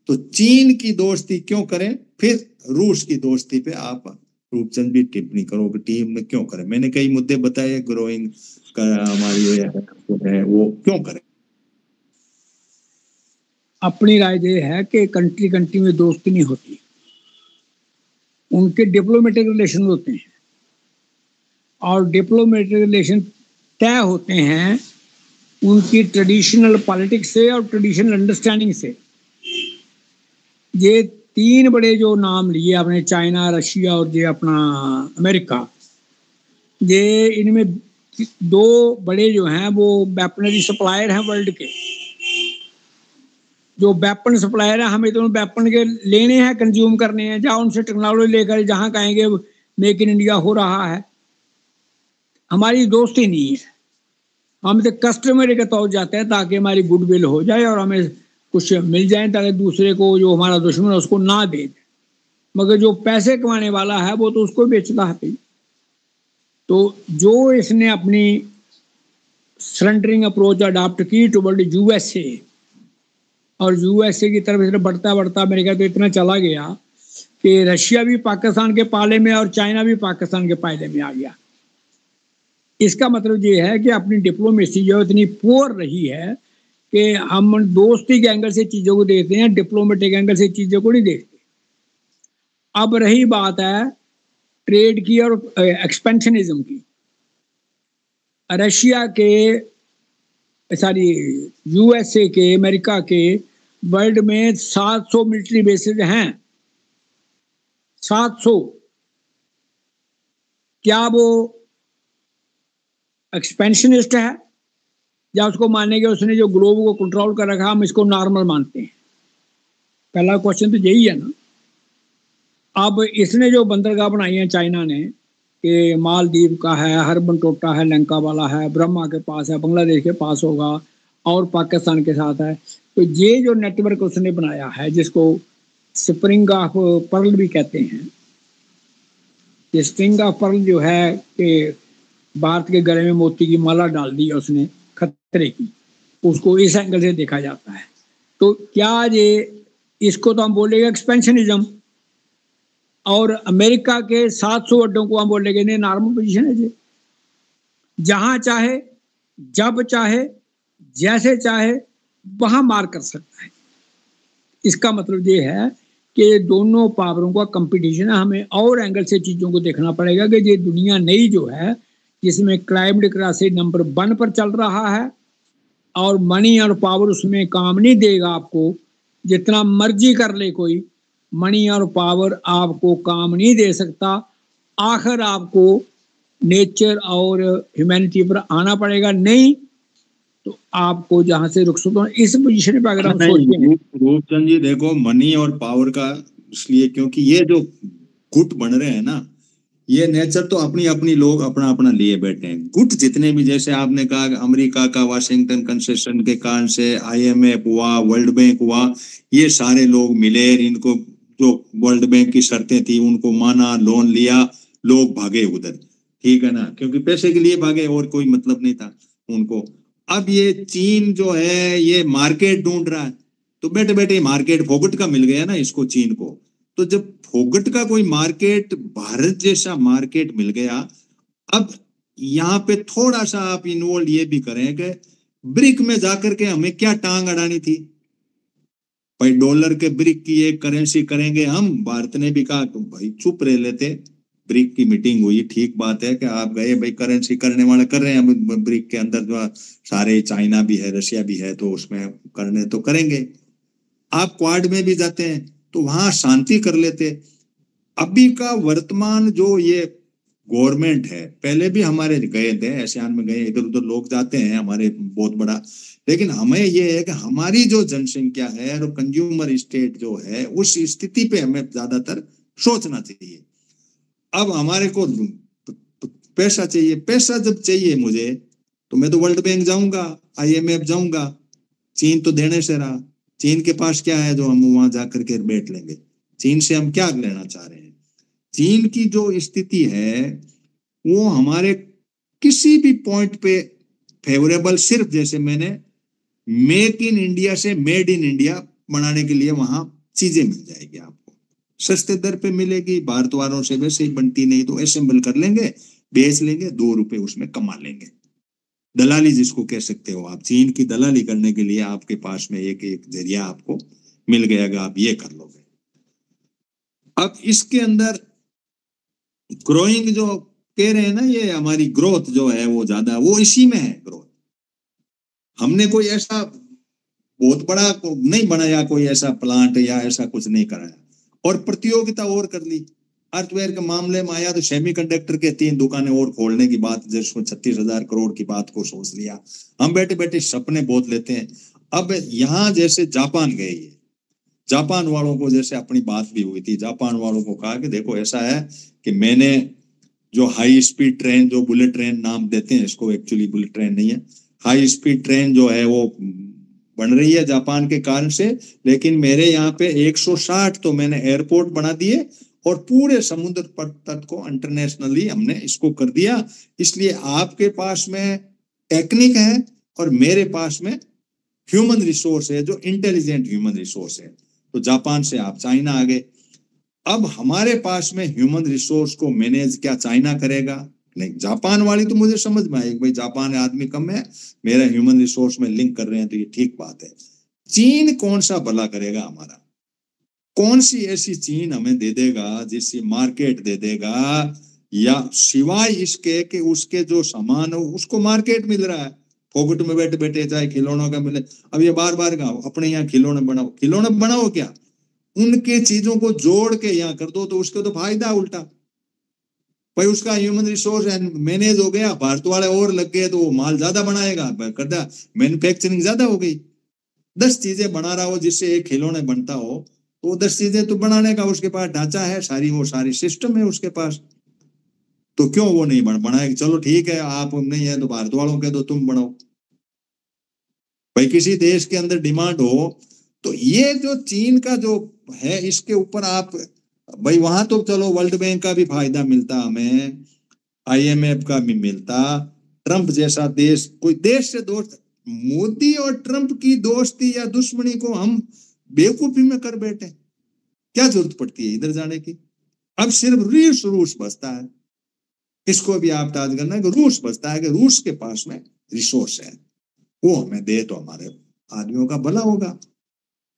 तो चीन की दोस्ती क्यों करें? फिर रूस की दोस्ती पे आप रूपचंद भी टिप्पणी करो कि टीम में क्यों करें। मैंने कई मुद्दे बताए, ग्रोइंग का हमारी है वो क्यों करें। अपनी राय ये है कि कंट्री कंट्री में दोस्ती नहीं होती, उनके डिप्लोमेटिक रिलेशन होते हैं, और डिप्लोमेटिक रिलेशन तय होते हैं उनकी ट्रेडिशनल पॉलिटिक्स से और ट्रेडिशनल अंडरस्टैंडिंग से। ये 3 बड़े जो नाम लिए आपने, चाइना, रशिया और ये अपना अमेरिका, ये इनमें 2 बड़े जो हैं वो वेपनरी सप्लायर हैं वर्ल्ड के। जो वेपन सप्लायर है, हमें तो वेपन के लेने हैं, कंज्यूम करने हैं, जहाँ उनसे टेक्नोलॉजी लेकर जहाँ कहेंगे मेक इन इंडिया हो रहा है। हमारी दोस्ती नहीं है, हम तो कस्टमर के तौर जाते हैं ताकि हमारी गुडविल हो जाए और हमें कुछ मिल जाए, ताकि दूसरे को जो हमारा दुश्मन है उसको ना दे दे। मगर जो पैसे कमाने वाला है वो तो उसको बेचता है। तो जो इसने अपनी सरेंडरिंग अप्रोच अडॉप्ट की टुवर्ड यूएसए, और यूएसए की तरफ इसने बढ़ता बढ़ता अमेरिका तो इतना चला गया कि रशिया भी पाकिस्तान के पाले में और चाइना भी पाकिस्तान के पाले में आ गया। इसका मतलब ये है कि अपनी डिप्लोमेसी जो इतनी पुअर रही है कि हम दोस्ती के एंगल से चीज़ों को देखते हैं, डिप्लोमेटिक एंगल से चीज़ों को नहीं देखते। अब रही बात है ट्रेड की और एक्सपेंशनिज्म की। रशिया के, सॉरी यूएसए के, अमेरिका के वर्ल्ड में 700 मिलिट्री बेसेस हैं, 700। क्या वो एक्सपेंशनिस्ट है या उसको मानेंगे उसने जो ग्लोब को कंट्रोल कर रखा हम इसको नॉर्मल मानते हैं? पहला क्वेश्चन तो यही है ना। अब इसने जो बंदरगाह बनाई है चाइना ने, कि मालदीव का है, हरबन टोटा है, लंका वाला है, ब्रह्मा के पास है, बांग्लादेश के पास होगा और पाकिस्तान के साथ है। तो ये जो नेटवर्क उसने बनाया है, जिसको स्प्रिंग ऑफ पर्ल भी कहते हैं, ये स्प्रिंग ऑफ पर्ल जो है कि भारत के गले में मोती की माला डाल दी है उसने खतरे की, उसको इस एंगल से देखा जाता है। तो क्या ये, इसको तो हम बोलेंगे एक्सपेंशनिज्म, और अमेरिका के 700 अड्डों को हम बोलेंगे नहीं, नॉर्मल पोजीशन है जी, जहां चाहे, जब चाहे, जैसे चाहे वहां मार कर सकता है। इसका मतलब ये है कि दोनों पावरों का कंपटीशन है। हमें और एंगल से चीजों को देखना पड़ेगा कि ये दुनिया नई जो है, जिसमें क्लाइमेट क्राइसिस नंबर 1 पर चल रहा है, और मनी और पावर उसमें काम नहीं देगा आपको, जितना मर्जी कर ले कोई, मनी और पावर आपको काम नहीं दे सकता। आखिर आपको नेचर और ह्यूमैनिटी पर आना पड़ेगा, नहीं तो आपको जहां से रुखसत हो, इस पोजीशन पे अगर हम सोचते हैं। रूपचंद जी देखो, मनी और पावर का इसलिए क्योंकि ये जो गुट बन रहे हैं ना, ये नेचर तो अपनी अपनी लोग अपना अपना लिए बैठे हैं। गुट जितने भी, जैसे आपने कहा अमेरिका का वाशिंगटन कंसेशन के कारण से IMF हुआ, वर्ल्ड बैंक हुआ, ये सारे लोग मिले, इनको जो वर्ल्ड बैंक की शर्तें थी उनको माना, लोन लिया, लोग भागे उधर, ठीक है ना, क्योंकि पैसे के लिए भागे और कोई मतलब नहीं था उनको। अब ये चीन जो है ये मार्केट ढूंढ रहा है, तो बैठे बैठे मार्केट फोगट का मिल गया ना इसको, चीन को। तो जब फोगट का कोई मार्केट, भारत जैसा मार्केट मिल गया, अब यहाँ पे थोड़ा सा आप इन्वॉल्व ये भी करें कि ब्रिक में जाकर के हमें क्या टांग अड़ानी थी भाई, डॉलर के ब्रिक की एक करेंसी करेंगे हम। भारत ने भी कहा तो भाई चुप रह लेते, ब्रिक की मीटिंग हुई, ठीक बात है कि आप गए भाई, करेंसी करने वाले कर रहे हैं, ब्रिक के अंदर जो सारे चाइना भी है, रशिया भी है, तो उसमें करने तो करेंगे। आप क्वाड में भी जाते हैं तो वहां शांति कर लेते। अभी का वर्तमान जो ये गवर्नमेंट है, पहले भी हमारे गए थे एशियान में, गए इधर उधर लोग जाते हैं हमारे बहुत बड़ा, लेकिन हमें ये है कि हमारी जो जनसंख्या है और कंज्यूमर स्टेट जो है, उस स्थिति पे हमें ज्यादातर सोचना चाहिए। अब हमारे को पैसा चाहिए, पैसा जब चाहिए मुझे, तो मैं तो वर्ल्ड बैंक जाऊंगा, IMF जाऊंगा। चीन तो देने से रहा, चीन के पास क्या है जो हम वहां जाकर के बैठ लेंगे? चीन से हम क्या लेना चाह रहे हैं? चीन की जो स्थिति है वो हमारे किसी भी पॉइंट पे फेवरेबल, सिर्फ जैसे मैंने मेक इन इंडिया से मेड इन इंडिया बनाने के लिए वहां चीजें मिल जाएगी आपको, सस्ते दर पे मिलेगी, भारत वालों से वैसे ही बनती नहीं तो असेंबल कर लेंगे, बेच लेंगे, 2 रुपए उसमें कमा लेंगे। दलाली जिसको कह सकते हो आप, चीन की दलाली करने के लिए आपके पास में एक एक जरिया आपको मिल गएगा, आप ये कर लोगे। अब इसके अंदर ग्रोइंग जो कह रहे हैं ना, ये हमारी ग्रोथ जो है वो ज्यादा, वो इसी में है ग्रोथ। हमने कोई ऐसा बहुत बड़ा नहीं बनाया, कोई ऐसा प्लांट या ऐसा कुछ नहीं कराया, और प्रतियोगिता और कर ली। हार्डवेयर के मामले में आया तो सेमीकंडक्टर के 3 दुकानें और खोलने की बात, जिसको 36,000 करोड़ की बात को सोच लिया। हम बैठे बैठे सपने बहुत लेते हैं। अब यहाँ जैसे जापान गए, जापान वालों को जैसे अपनी बात भी हुई थी, जापान वालों को कहा कि देखो ऐसा है कि मैंने जो हाई स्पीड ट्रेन, जो बुलेट ट्रेन नाम देते हैं इसको, एक्चुअली बुलेट ट्रेन नहीं है, हाई स्पीड ट्रेन जो है वो बन रही है जापान के कारण से, लेकिन मेरे यहाँ पे 160 तो मैंने एयरपोर्ट बना दिए, और पूरे समुद्र तट को इंटरनेशनली हमने इसको कर दिया। इसलिए आपके पास में टेक्निक है और मेरे पास में ह्यूमन रिसोर्स है, जो इंटेलिजेंट ह्यूमन रिसोर्स है। तो जापान से आप चाइना आ गए। अब हमारे पास में ह्यूमन रिसोर्स को मैनेज क्या चाइना करेगा? नहीं, जापान वाली तो मुझे समझ में आई, भाई जापान आदमी कम है, मेरा ह्यूमन रिसोर्स में लिंक कर रहे हैं, तो ये ठीक बात है। चीन कौन सा भला करेगा हमारा? कौन सी ऐसी चीन हमें दे देगा, जिससे मार्केट दे देगा, या सिवाय इसके कि उसके जो सामान हो उसको मार्केट मिल रहा है, फोकट में बैठे बैठे चाहे खिलौनों का मिले। अब ये बार बार कहा अपने यहाँ खिलौने बनाओ, खिलौने बनाओ क्या, उनके चीजों को जोड़ के यहाँ कर दो, तो उसके तो फायदा उल्टा भाई, उसका ह्यूमन रिसोर्स मैनेज हो गया, भारत वाले और लग गए तो वो माल ज्यादा बनाएगा, कर दिया, मैन्युफैक्चरिंग ज्यादा हो गई। 10 चीजें बना रहा हो जिससे एक खिलौने बनता हो, तो 10 चीजें तो बनाने का उसके पास ढांचा है, सारी वो सारी सिस्टम है उसके पास। तो क्यों वो नहीं बनाए? चलो ठीक है, आप नहीं है तो भारत वालों के दो, तुम बनाओ भाई। किसी देश के अंदर डिमांड हो तो ये जो चीन का जो है इसके ऊपर आप भाई, वहां तो चलो वर्ल्ड बैंक का भी फायदा मिलता हमें, IMF का भी मिलता, ट्रंप जैसा देश, कोई देश से दोस्त, मोदी और ट्रंप की दोस्ती या दुश्मनी को हम बेवकूफी में कर बैठे, क्या जरूरत पड़ती है इधर जाने की? अब सिर्फ रूस रूस बचता है, इसको भी आप याद करना कि रूस बचता है, कि रूस के पास में रिसोर्स है, वो हमें दे तो हमारे आदमियों का भला होगा,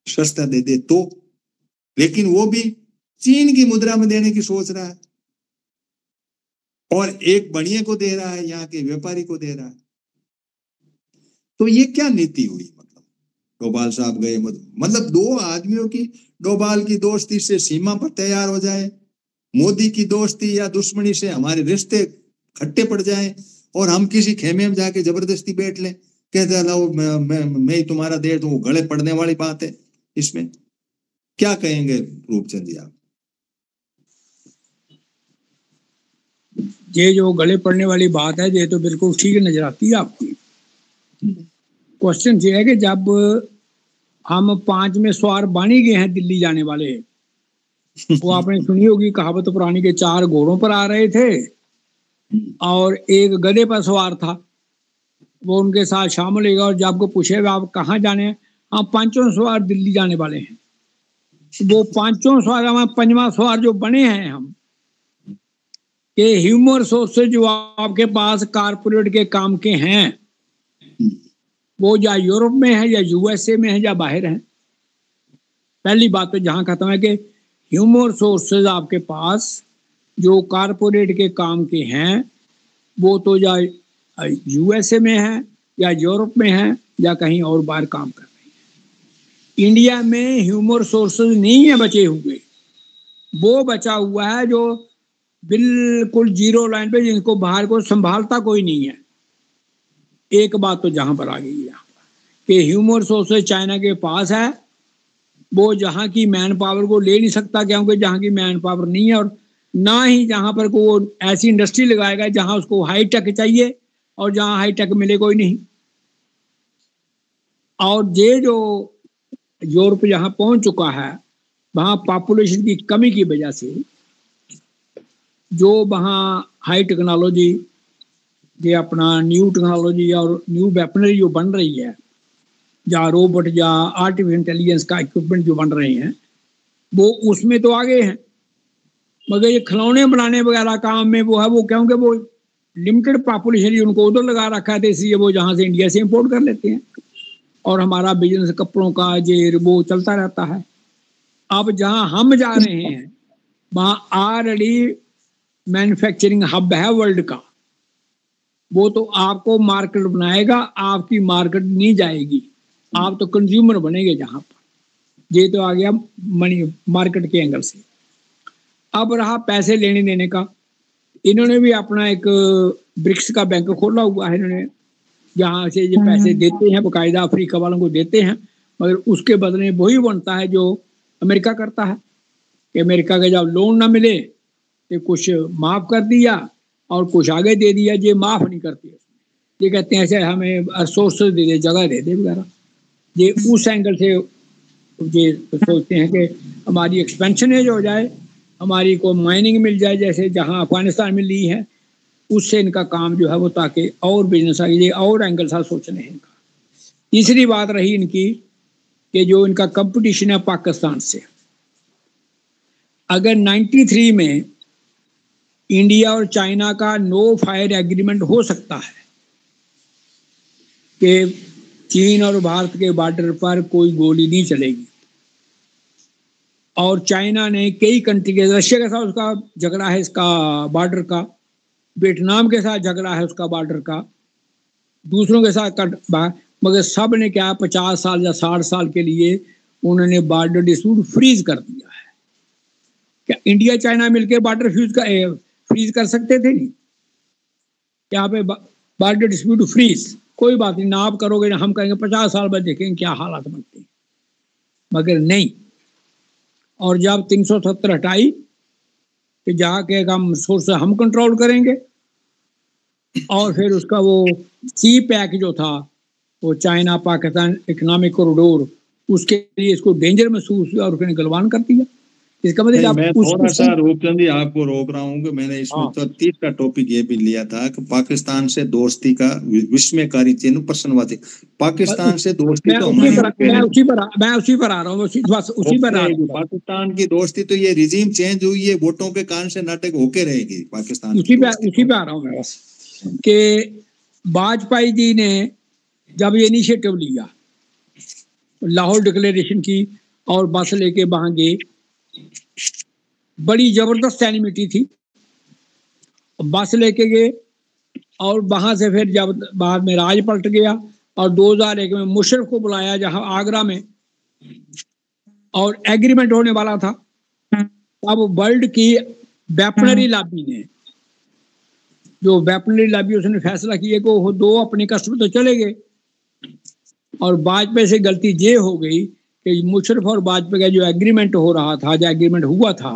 सस्ता दे दे तो। लेकिन वो भी चीन की मुद्रा में देने की सोच रहा है, और एक बनिए को दे रहा है, यहाँ के व्यापारी को दे रहा है। तो ये क्या नीति हुई? मतलब डोभाल साहब गए, मतलब दो आदमियों की, डोभाल की दोस्ती से सीमा पर तैयार हो जाए, मोदी की दोस्ती या दुश्मनी से हमारे रिश्ते खट्टे पड़ जाए, और हम किसी खेमे में जाके जबरदस्ती बैठ लें, कहते लो मैं ही तुम्हारा दे दूं, गले पड़ने वाली बात है। इसमें क्या कहेंगे रूपचंद जी आप? ये जो गले पड़ने वाली बात है, ये तो बिल्कुल ठीक नजर आती है आपकी। क्वेश्चन ये है कि जब हम 5 में सवार बानी गए हैं दिल्ली जाने वाले, वो आपने सुनी होगी कहावत पुरानी के 4 घोड़ों पर आ रहे थे और एक गधे पर सवार था, वो उनके साथ शामिल होगा। और जब आपको पूछे आप कहाँ जाने हैं, हम 5 सवार दिल्ली जाने वाले हैं। वो 5 सवार, हमारे 5वां सवार जो बने हैं हम, ये ह्यूमन सोर्सेज जो आपके पास कारपोरेट के काम के हैं, वो या यूरोप में है या USA में है या बाहर है। पहली बात तो जहां खत्म है कि ह्यूमन सोर्सेज आपके पास जो कारपोरेट के काम के हैं, वो तो या USA में है या यूरोप में है या कहीं और बाहर काम कर रहे हैं। इंडिया में ह्यूमन सोर्सेज नहीं है बचे हुए, वो बचा हुआ है जो बिल्कुल जीरो लाइन पे, जिनको बाहर को संभालता कोई नहीं है। एक बात तो जहां पर आ गई है कि ह्यूमन सोर्सेज चाइना के पास है, वो जहां की मैन पावर को ले नहीं सकता, क्योंकि जहां की मैन पावर नहीं है, और ना ही जहां पर को वो ऐसी इंडस्ट्री लगाएगा जहां उसको हाई टेक चाहिए और जहां हाई टेक मिले कोई नहीं। और ये जो यूरोप जहां पहुंच चुका है, वहां पॉपुलेशन की कमी की वजह से जो वहाँ हाई टेक्नोलॉजी, ये अपना न्यू टेक्नोलॉजी और न्यू वेपनरी जो बन रही है, या रोबोट या आर्टिफिशियल इंटेलिजेंस का इक्विपमेंट जो बन रहे हैं, वो उसमें तो आगे हैं। मगर ये खिलौने बनाने वगैरह काम में वो है, वो क्योंकि वो लिमिटेड पॉपुलेशन उनको उधर लगा रखा है, तो इसलिए वो जहाँ से इंडिया से इम्पोर्ट कर लेते हैं, और हमारा बिजनेस कपड़ों का ये वो चलता रहता है। अब जहाँ हम जा रहे हैं, वहाँ ऑलरेडी मैन्युफैक्चरिंग हब है वर्ल्ड का, वो तो आपको मार्केट बनाएगा, आपकी मार्केट नहीं जाएगी, आप तो कंज्यूमर बनेंगे जहां पर। ये तो आ गया मनी मार्केट के एंगल से। अब रहा पैसे लेने देने का, इन्होंने भी अपना एक ब्रिक्स का बैंक खोला हुआ है इन्होंने, जहाँ से ये पैसे देते हैं, बाकायदा अफ्रीका वालों को देते हैं, मगर उसके बदले वही बनता है जो अमेरिका करता है, कि अमेरिका का जब लोन ना मिले तो कुछ माफ़ कर दिया और कुछ आगे दे दिया, ये माफ़ नहीं करते। ये कहते हैं ऐसे हमें रिसोर्स दे दे, जगह दे दे वगैरह। ये उस एंगल से ये सोचते हैं कि हमारी एक्सपेंशन है जो हो जाए, हमारी को माइनिंग मिल जाए, जैसे जहां अफगानिस्तान में ली है, उससे इनका काम जो है वो, ताकि और बिजनेस आगे, और एंगल सा सोचने हैं इनका। तीसरी बात रही इनकी कि जो इनका कंपटीशन है पाकिस्तान से, अगर 93 में इंडिया और चाइना का नो फायर एग्रीमेंट हो सकता है कि चीन और भारत के बॉर्डर पर कोई गोली नहीं चलेगी, और चाइना ने कई कंट्री के, रशिया के साथ उसका झगड़ा है इसका बॉर्डर का, वियतनाम के साथ झगड़ा है उसका बॉर्डर का, दूसरों के साथ मगर सब ने क्या 50 साल या 60 साल के लिए उन्होंने बॉर्डर डिस्प्यूट फ्रीज कर दिया है। क्या इंडिया चाइना मिलकर बॉर्डर फ्रीज कर सकते थे? नहीं। यहाँ पे बॉर्डर डिस्प्यूट फ्रीज, कोई बात नहीं ना, आप करोगे ना हम कहेंगे, 50 साल बाद देखेंगे क्या हालात बनते हैं, मगर नहीं। और जब 370 हटाई कि जहाँ के हम सोर्स हम कंट्रोल करेंगे, और फिर उसका वो सी पैक जो था, वो चाइना पाकिस्तान इकोनॉमिक कॉरिडोर, उसके लिए इसको डेंजर महसूस हुआ और उसने गलवान कर दिया। इसका मतलब आप मैं थोड़ा सा रूपचंद जी आपको रोक रहा हूँ कि मैंने इसमें हाँ। तो तीसरा टॉपिक ये भी लिया था कि पाकिस्तान से दोस्ती का विस्मयकारी चिन्ह प्रश्नवाची। पाकिस्तान से दोस्ती तो हमारी मैं उसी पर आ रहा हूँ, बस उसी पर आ रहा हूँ। पाकिस्तान की दोस्ती तो ये रिजीम चेंज हुई है, वोटों के कारण से नाटक होके रहेगी पाकिस्तान उसी पे आ रहा हूँ मैं बस, कि वाजपेयी जी ने जब ये इनिशिएटिव लिया, लाहौर डिक्लेरेशन की, और बस लेके वहां गए, बड़ी जबरदस्त एनिमिटी थी, बस लेके गए, और वहां से फिर जब बाद में राज पलट गया और 2001 में मुशर्रफ को बुलाया जहां आगरा में, और एग्रीमेंट होने वाला था। अब वर्ल्ड की वेपनरी लॉबी ने, जो वेपनरी लॉबी, उसने फैसला किया कि वो दो अपने कस्टमर तो चले गए, और वाजपेयी से गलती ये हो गई कि मुशर्रफ और वाजपेयी का जो एग्रीमेंट हो रहा था, जो एग्रीमेंट हुआ था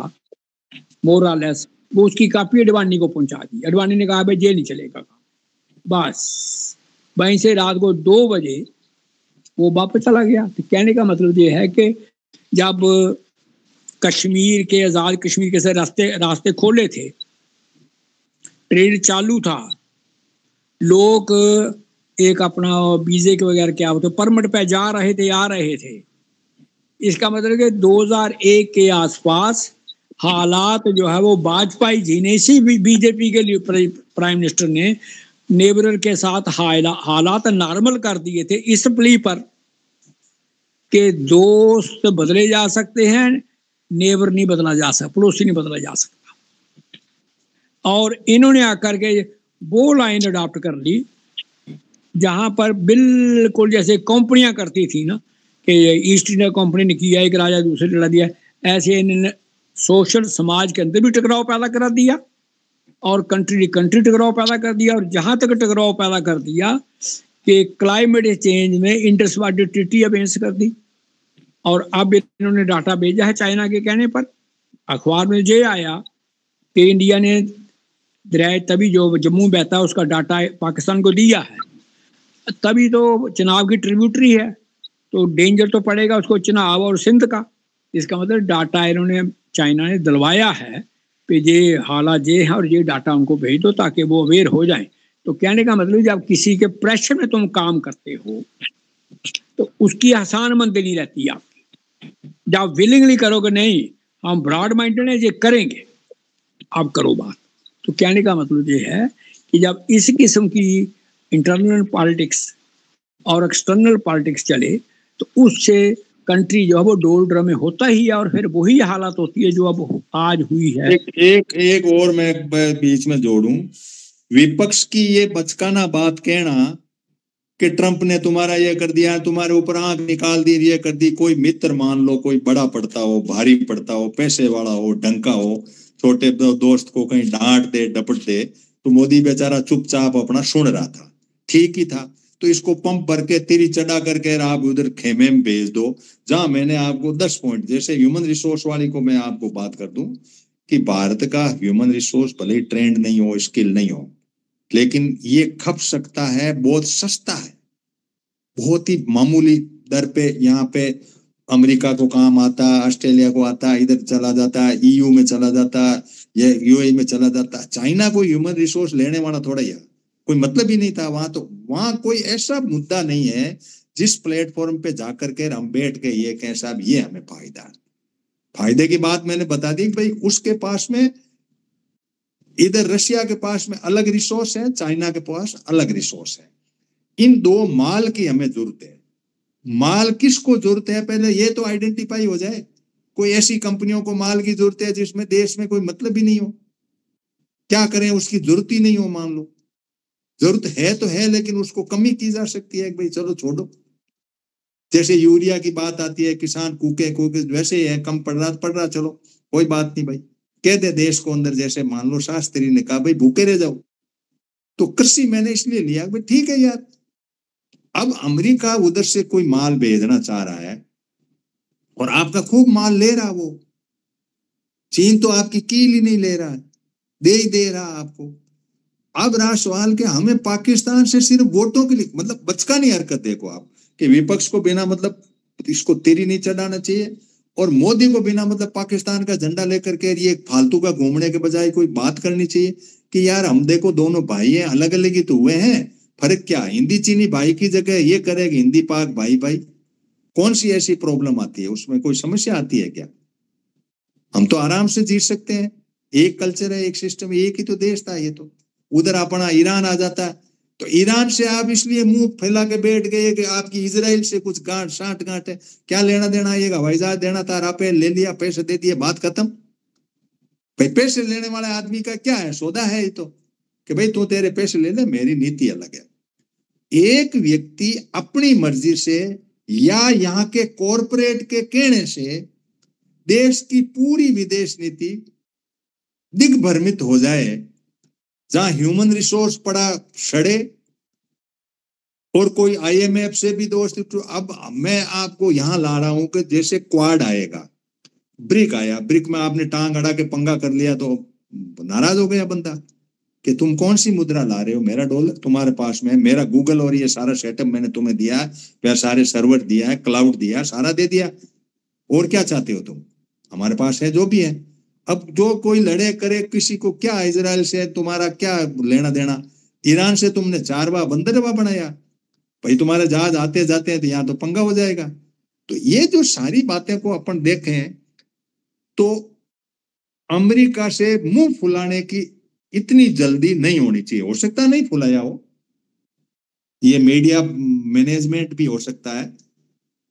मोर और लेस, वो उसकी कॉपी अडवाणी को पहुंचा दी। अडवाणी ने कहा भाई ये नहीं चलेगा। बस वहीं से रात को 2 बजे वो वापस चला गया। तो कहने का मतलब ये है कि जब कश्मीर के, आजाद कश्मीर के से रास्ते खोले थे, ट्रेड चालू था, लोग एक अपना वीजे के वगैरह क्या होते परमिट पे जा रहे थे, आ रहे थे। इसका मतलब कि 2001 के आसपास हालात जो है वो वाजपेयी जी ने, इसी बीजेपी के लिए प्राइम मिनिस्टर ने नेबर के साथ हालात नॉर्मल कर दिए थे, इस प्ली पर कि दोस्त बदले जा सकते हैं, नेबर नहीं बदला जा सकता, पड़ोसी नहीं बदला जा सकता। और इन्होंने आकर के वो लाइन अडॉप्ट कर ली जहां पर बिल्कुल जैसे कंपनियां करती थी ना, कि ईस्ट इंडिया कंपनी ने किया, एक राजा दूसरे लड़ा दिया, ऐसे इन्होंने सोशल समाज के अंदर भी टकराव पैदा करा दिया, और कंट्री टकराव पैदा कर दिया, और जहां तक टकराव पैदा कर दिया कि क्लाइमेट चेंज में इंटरस्वाडी ट्रीटी अगेंस्ट कर दी। और अब इन्होंने डाटा भेजा है चाइना के कहने पर, अखबार में ये आया कि इंडिया ने दरिया तभी जो जम्मू बहता है उसका डाटा पाकिस्तान को दिया है, तभी तो चुनाव की ट्रिब्यूटरी है, तो डेंजर तो पड़ेगा उसको चुनाव और सिंध का। इसका मतलब डाटा इन्होंने, चाइना ने दिलवाया है कि ये हालात ये है और ये डाटा उनको भेज दो ताकि वो अवेयर हो जाए। तो कहने का मतलब जब किसी के प्रेशर में तुम काम करते हो तो उसकी आसान मंजिल नहीं रहती आपकी। जब विलिंगली करोगे नहीं हम ब्रॉड माइंडेड है ये करेंगे, आप करो बात। तो कहने का मतलब ये है कि जब इस किस्म की इंटरनल पॉलिटिक्स और एक्सटर्नल पॉलिटिक्स चले तो उससे कंट्री जो है वो डोल ड्रम में होता ही है, और फिर वही हालत होती है जो अब आज हुई है। एक और मैं बीच में जोड़ूं, विपक्ष की ये बचकाना बात कहना कि ट्रंप ने तुम्हारा ये कर दिया, तुम्हारे ऊपर आंख निकाल दी, ये कर दी। कोई मित्र मान लो, कोई बड़ा पड़ता हो, भारी पड़ता हो, पैसे वाला हो, ढंका हो, छोटे दोस्त को कहीं डांट दे डपट दे, तो मोदी बेचारा चुपचाप अपना सुन रहा था, ठीक ही था। तो इसको पंप भर के तिरी चढ़ा करके आप उधर खेमे में भेज दो, जहां मैंने आपको 10 पॉइंट, जैसे ह्यूमन रिसोर्स वाली को मैं आपको बात कर दूं कि भारत का ह्यूमन रिसोर्स भले ट्रेंड नहीं हो, स्किल नहीं हो, लेकिन ये खप सकता है, बहुत सस्ता है, बहुत ही मामूली दर पे। यहाँ पे अमेरिका को काम आता, ऑस्ट्रेलिया को आता, इधर चला जाता, ईयू में चला जाता, ये यूएई में चला जाता। चाइना को ह्यूमन रिसोर्स लेने वाला थोड़ा ही है, कोई मतलब ही नहीं था वहां। तो वहां कोई ऐसा मुद्दा नहीं है जिस प्लेटफॉर्म पे जाकर के हम बैठ के ये कहें साहब ये हमें फायदे की बात मैंने बता दी भाई। उसके पास में, इधर रशिया के पास में अलग रिसोर्स है, चाइना के पास अलग रिसोर्स है। इन दो माल की हमें जरूरत है। माल किसको जरूरत है पहले ये तो आइडेंटिफाई हो जाए। कोई ऐसी कंपनियों को माल की जरूरत है जिसमें देश में कोई मतलब ही नहीं हो, क्या करें, उसकी जरूरत ही नहीं हो। मान लो जरूरत है तो है, लेकिन उसको कमी की जा सकती है, भाई चलो छोड़ो। जैसे यूरिया की बात आती है, किसान कूके वैसे ही है, कम पड़ रहा चलो कोई बात नहीं भाई, कह दे देश को अंदर। जैसे मान लो शास्त्री ने कहा भाई भूखे रह जाओ, तो कृषि मैंने इसलिए लिया भाई ठीक है यार। अब अमेरिका उधर से कोई माल भेजना चाह रहा है और आपका खूब माल ले रहा, वो चीन तो आपकी कील ही नहीं ले रहा है, दे ही दे रहा आपको। अब रहा सवाल कि हमें पाकिस्तान से सिर्फ वोटों के लिए, मतलब बचकानी हरकत देखो आप कि विपक्ष को बिना मतलब इसको तेरी नहीं चढ़ाना चाहिए, और मोदी को बिना मतलब पाकिस्तान का झंडा लेकर के ये फालतू का घूमने के बजाय कोई बात करनी चाहिए कि यार हम देखो दोनों भाई हैं, अलग अलग ही तो हुए हैं, फर्क क्या, हिंदी चीनी भाई की जगह ये करेगा हिंदी पाक भाई भाई, कौन सी ऐसी प्रॉब्लम आती है, उसमें कोई समस्या आती है क्या? हम तो आराम से जी सकते हैं, एक कल्चर है, एक सिस्टम, एक ही तो देश था ये तो। उधर अपना ईरान आ जाता है तो ईरान से आप इसलिए मुंह फैला के बैठ गए कि आपकी इजराइल से कुछ गांठ साठ गांठ है, क्या लेना देना, ये हवाई जहाज देना था, राफेल ले लिया, पैसे दे दिए, बात खत्म। भाई पैसे लेने वाले आदमी का क्या है, सौदा है ये तो, कि भाई तू तेरे पैसे ले ले, मेरी नीति अलग है। एक व्यक्ति अपनी मर्जी से या यहाँ के कॉरपोरेट के कहने से देश की पूरी विदेश नीति दिग्भ्रमित हो जाए, जहां ह्यूमन रिसोर्स पड़ा सड़े, और कोई आईएमएफ से भी दोस्त। तो अब मैं आपको यहां ला रहा हूं कि जैसे क्वाड आएगा, ब्रिक आया, ब्रिक में आपने टांग अड़ा के पंगा कर लिया तो नाराज हो गया बंदा कि तुम कौन सी मुद्रा ला रहे हो, मेरा डॉलर तुम्हारे पास में, मेरा गूगल और ये सारा सेटअप मैंने तुम्हें दिया है, फिर सारे सर्वर दिया है, क्लाउड दिया, सारा दे दिया, और क्या चाहते हो तुम, हमारे पास है जो भी है। अब जो कोई लड़े करे, किसी को क्या, इजराइल से तुम्हारा क्या लेना देना, ईरान से तुमने 4 बार बंदरगाह बनाया, भाई तुम्हारे जहाज आते जाते हैं तो यहाँ तो पंगा हो जाएगा। तो ये जो सारी बातें को अपन देखें तो अमेरिका से मुंह फुलाने की इतनी जल्दी नहीं होनी चाहिए, हो सकता नहीं फुलाया हो, ये मीडिया मैनेजमेंट भी हो सकता है,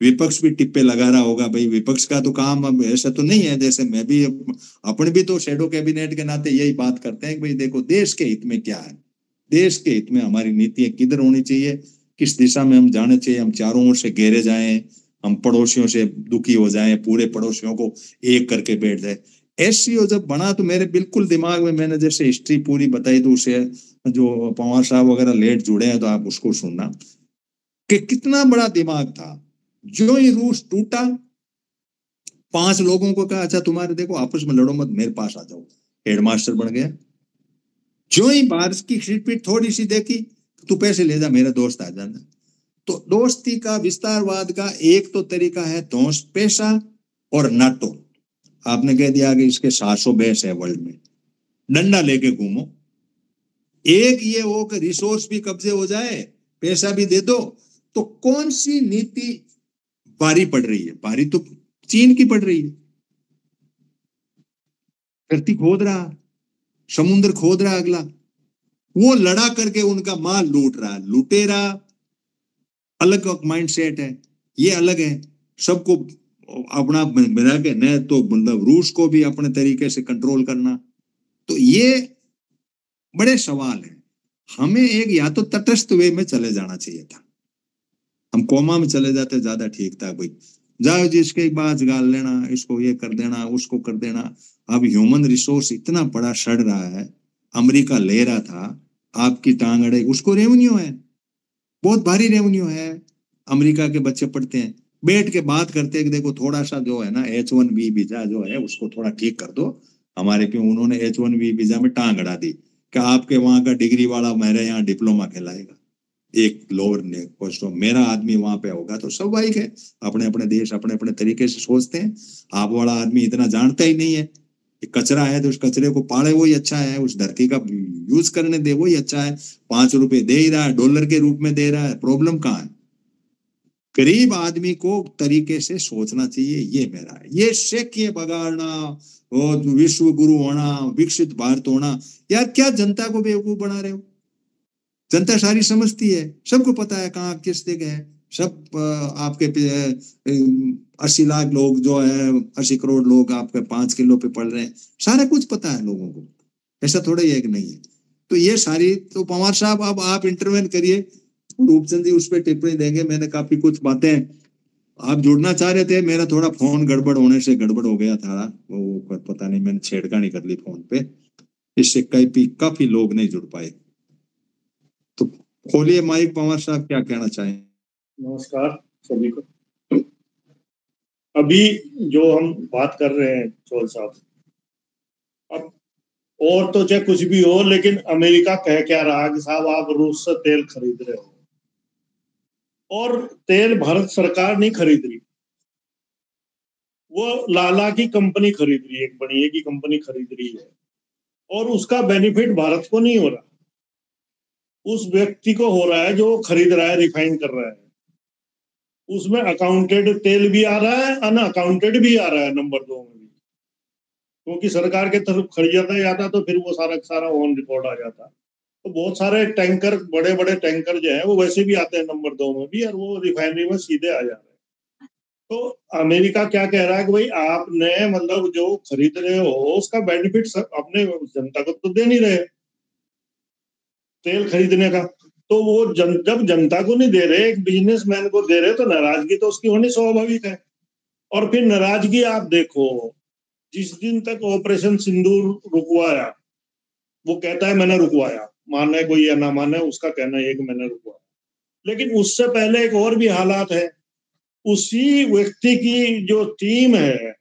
विपक्ष भी टिप्पे लगा रहा होगा, भाई विपक्ष का तो काम अब ऐसा तो नहीं है, जैसे मैं भी अपन भी तो शेडो कैबिनेट के नाते यही बात करते हैं कि भाई देखो देश के हित में क्या है, देश के हित में हमारी नीतियां किधर होनी चाहिए, किस दिशा में हम जाने चाहिए, हम चारों ओर से घेरे जाएं, हम पड़ोसियों से दुखी हो जाएं, पूरे पड़ोसियों को एक करके बैठ जाए। एससीओ जब बना तो मेरे बिल्कुल दिमाग में, मैंने जैसे हिस्ट्री पूरी बताई तो उसे जो पवार साहब वगैरह लेट जुड़े हैं तो आप उसको सुनना कि कितना बड़ा दिमाग था। जो ही रूस टूटा, 5 लोगों को कहा अच्छा तुम्हारे देखो आपस में लड़ो मत, मेरे पास आ जाओ, हेडमास्टर बन गया। जो ही बारिश की खिटपिट थोड़ी सी देखी, तू पैसे ले जा, मेरा दोस्त आ जाना। तो दोस्ती का विस्तारवाद का एक तो तरीका है दोस्त, पैसा और नाटो। आपने कह दिया कि इसके 700 बेस है वर्ल्ड में, डंडा लेके घूमो। एक ये हो कि रिसोर्स भी कब्जे हो जाए, पैसा भी दे दो, तो कौन सी नीति भारी पड़ रही है? भारी तो चीन की पड़ रही है, धरती खोद रहा, समुद्र खोद रहा, अगला वो लड़ा करके उनका माल लूट रहा, लुटेरा अलग माइंडसेट है, ये अलग है, सबको अपना मिला के न, तो मतलब रूस को भी अपने तरीके से कंट्रोल करना। तो ये बड़े सवाल है, हमें एक या तो तटस्थ वे में चले जाना चाहिए था, हम कोमा में चले जाते ज्यादा ठीक था, भाई जाओ जी इसके बाद गाल लेना, इसको ये कर देना, उसको कर देना। अब ह्यूमन रिसोर्स इतना बड़ा सड़ रहा है, अमेरिका ले रहा था, आपकी टांग अड़े, उसको रेवेन्यू है, बहुत भारी रेवेन्यू है, अमेरिका के बच्चे पढ़ते हैं, बैठ के बात करते हैं कि देखो थोड़ा सा जो है ना H1B वीजा जो है उसको थोड़ा ठीक कर दो हमारे, क्यों उन्होंने H1B वीजा में टांग अड़ा दी, क्या आपके वहां का डिग्री वाला मेरे यहाँ डिप्लोमा कहलाएगा, एक लोअर ने पोस्ट, मेरा आदमी वहां पे होगा तो स्वाभाविक है, अपने अपने देश अपने अपने तरीके से सोचते हैं। आप वाला आदमी इतना जानता ही नहीं है, कचरा है तो उस कचरे को पाड़े वही अच्छा है, उस धरती का यूज करने दे वही अच्छा है, 5 रुपए दे ही रहा है, डॉलर के रूप में दे रहा है, प्रॉब्लम कहाँ है? गरीब आदमी को तरीके से सोचना चाहिए, ये मेरा है। ये शक्य बगाड़ना और विश्व गुरु होना, विकसित भारत होना, यार क्या जनता को बेवकूफ बना रहे हो? जनता सारी समझती है, सबको पता है कहाँ किस जगह है, सब आपके 80 लाख लोग जो है, 80 करोड़ लोग आपके 5 किलो पे पड़ रहे हैं, सारा कुछ पता है लोगों को, ऐसा थोड़ा ही है कि नहीं है। तो ये सारी, तो पवार साहब अब आप इंटरवेन करिए, रूपचंद जी उस पर टिप्पणी देंगे। मैंने काफी कुछ बातें, आप जुड़ना चाह रहे थे, मेरा थोड़ा फोन गड़बड़ होने से गड़बड़ हो गया था, वो पता नहीं मैंने छेड़खानी कर ली फोन पे, इससे काफी लोग नहीं जुड़ पाए। तो खोलिए माइक, पवार साहब क्या कहना चाहें? नमस्कार सभी को। अभी जो हम बात कर रहे हैं चौल साहब, और तो चाहे कुछ भी हो, लेकिन अमेरिका कह क्या रहा कि साहब आप रूस से तेल खरीद रहे हो, और तेल भारत सरकार नहीं खरीद रही, वो लाला की कंपनी खरीद रही है, एक बढ़िया की कंपनी खरीद रही है, और उसका बेनिफिट भारत को नहीं हो रहा, उस व्यक्ति को हो रहा है जो खरीद रहा है, रिफाइन कर रहा है। उसमें अकाउंटेड तेल भी आ रहा है, अनअकाउंटेड भी आ रहा है नंबर 2 में भी, क्योंकि सरकार के तरफ खरीदा जाता तो फिर वो सारा ऑन रिकॉर्ड आ जाता। तो बहुत सारे टैंकर, बड़े बड़े टैंकर जो है वो वैसे भी आते हैं नंबर 2 में भी, और वो रिफाइनरी में सीधे आ जा रहे हैं। तो अमेरिका क्या कह रहा है कि भाई आपने मतलब जो खरीद रहे हो उसका बेनिफिट अपने जनता को तो दे नहीं रहे तेल खरीदने का। तो वो जब जनता को नहीं दे रहे, एक बिजनेसमैन को दे रहे, तो नाराजगी तो उसकी होनी स्वाभाविक है। और फिर नाराजगी आप देखो, जिस दिन तक ऑपरेशन सिंदूर रुकवाया, वो कहता है मैंने रुकवाया, माने कोई या ना माने, उसका कहना है कि मैंने रुकवाया, लेकिन उससे पहले एक और भी हालात है। उसी व्यक्ति की जो टीम है,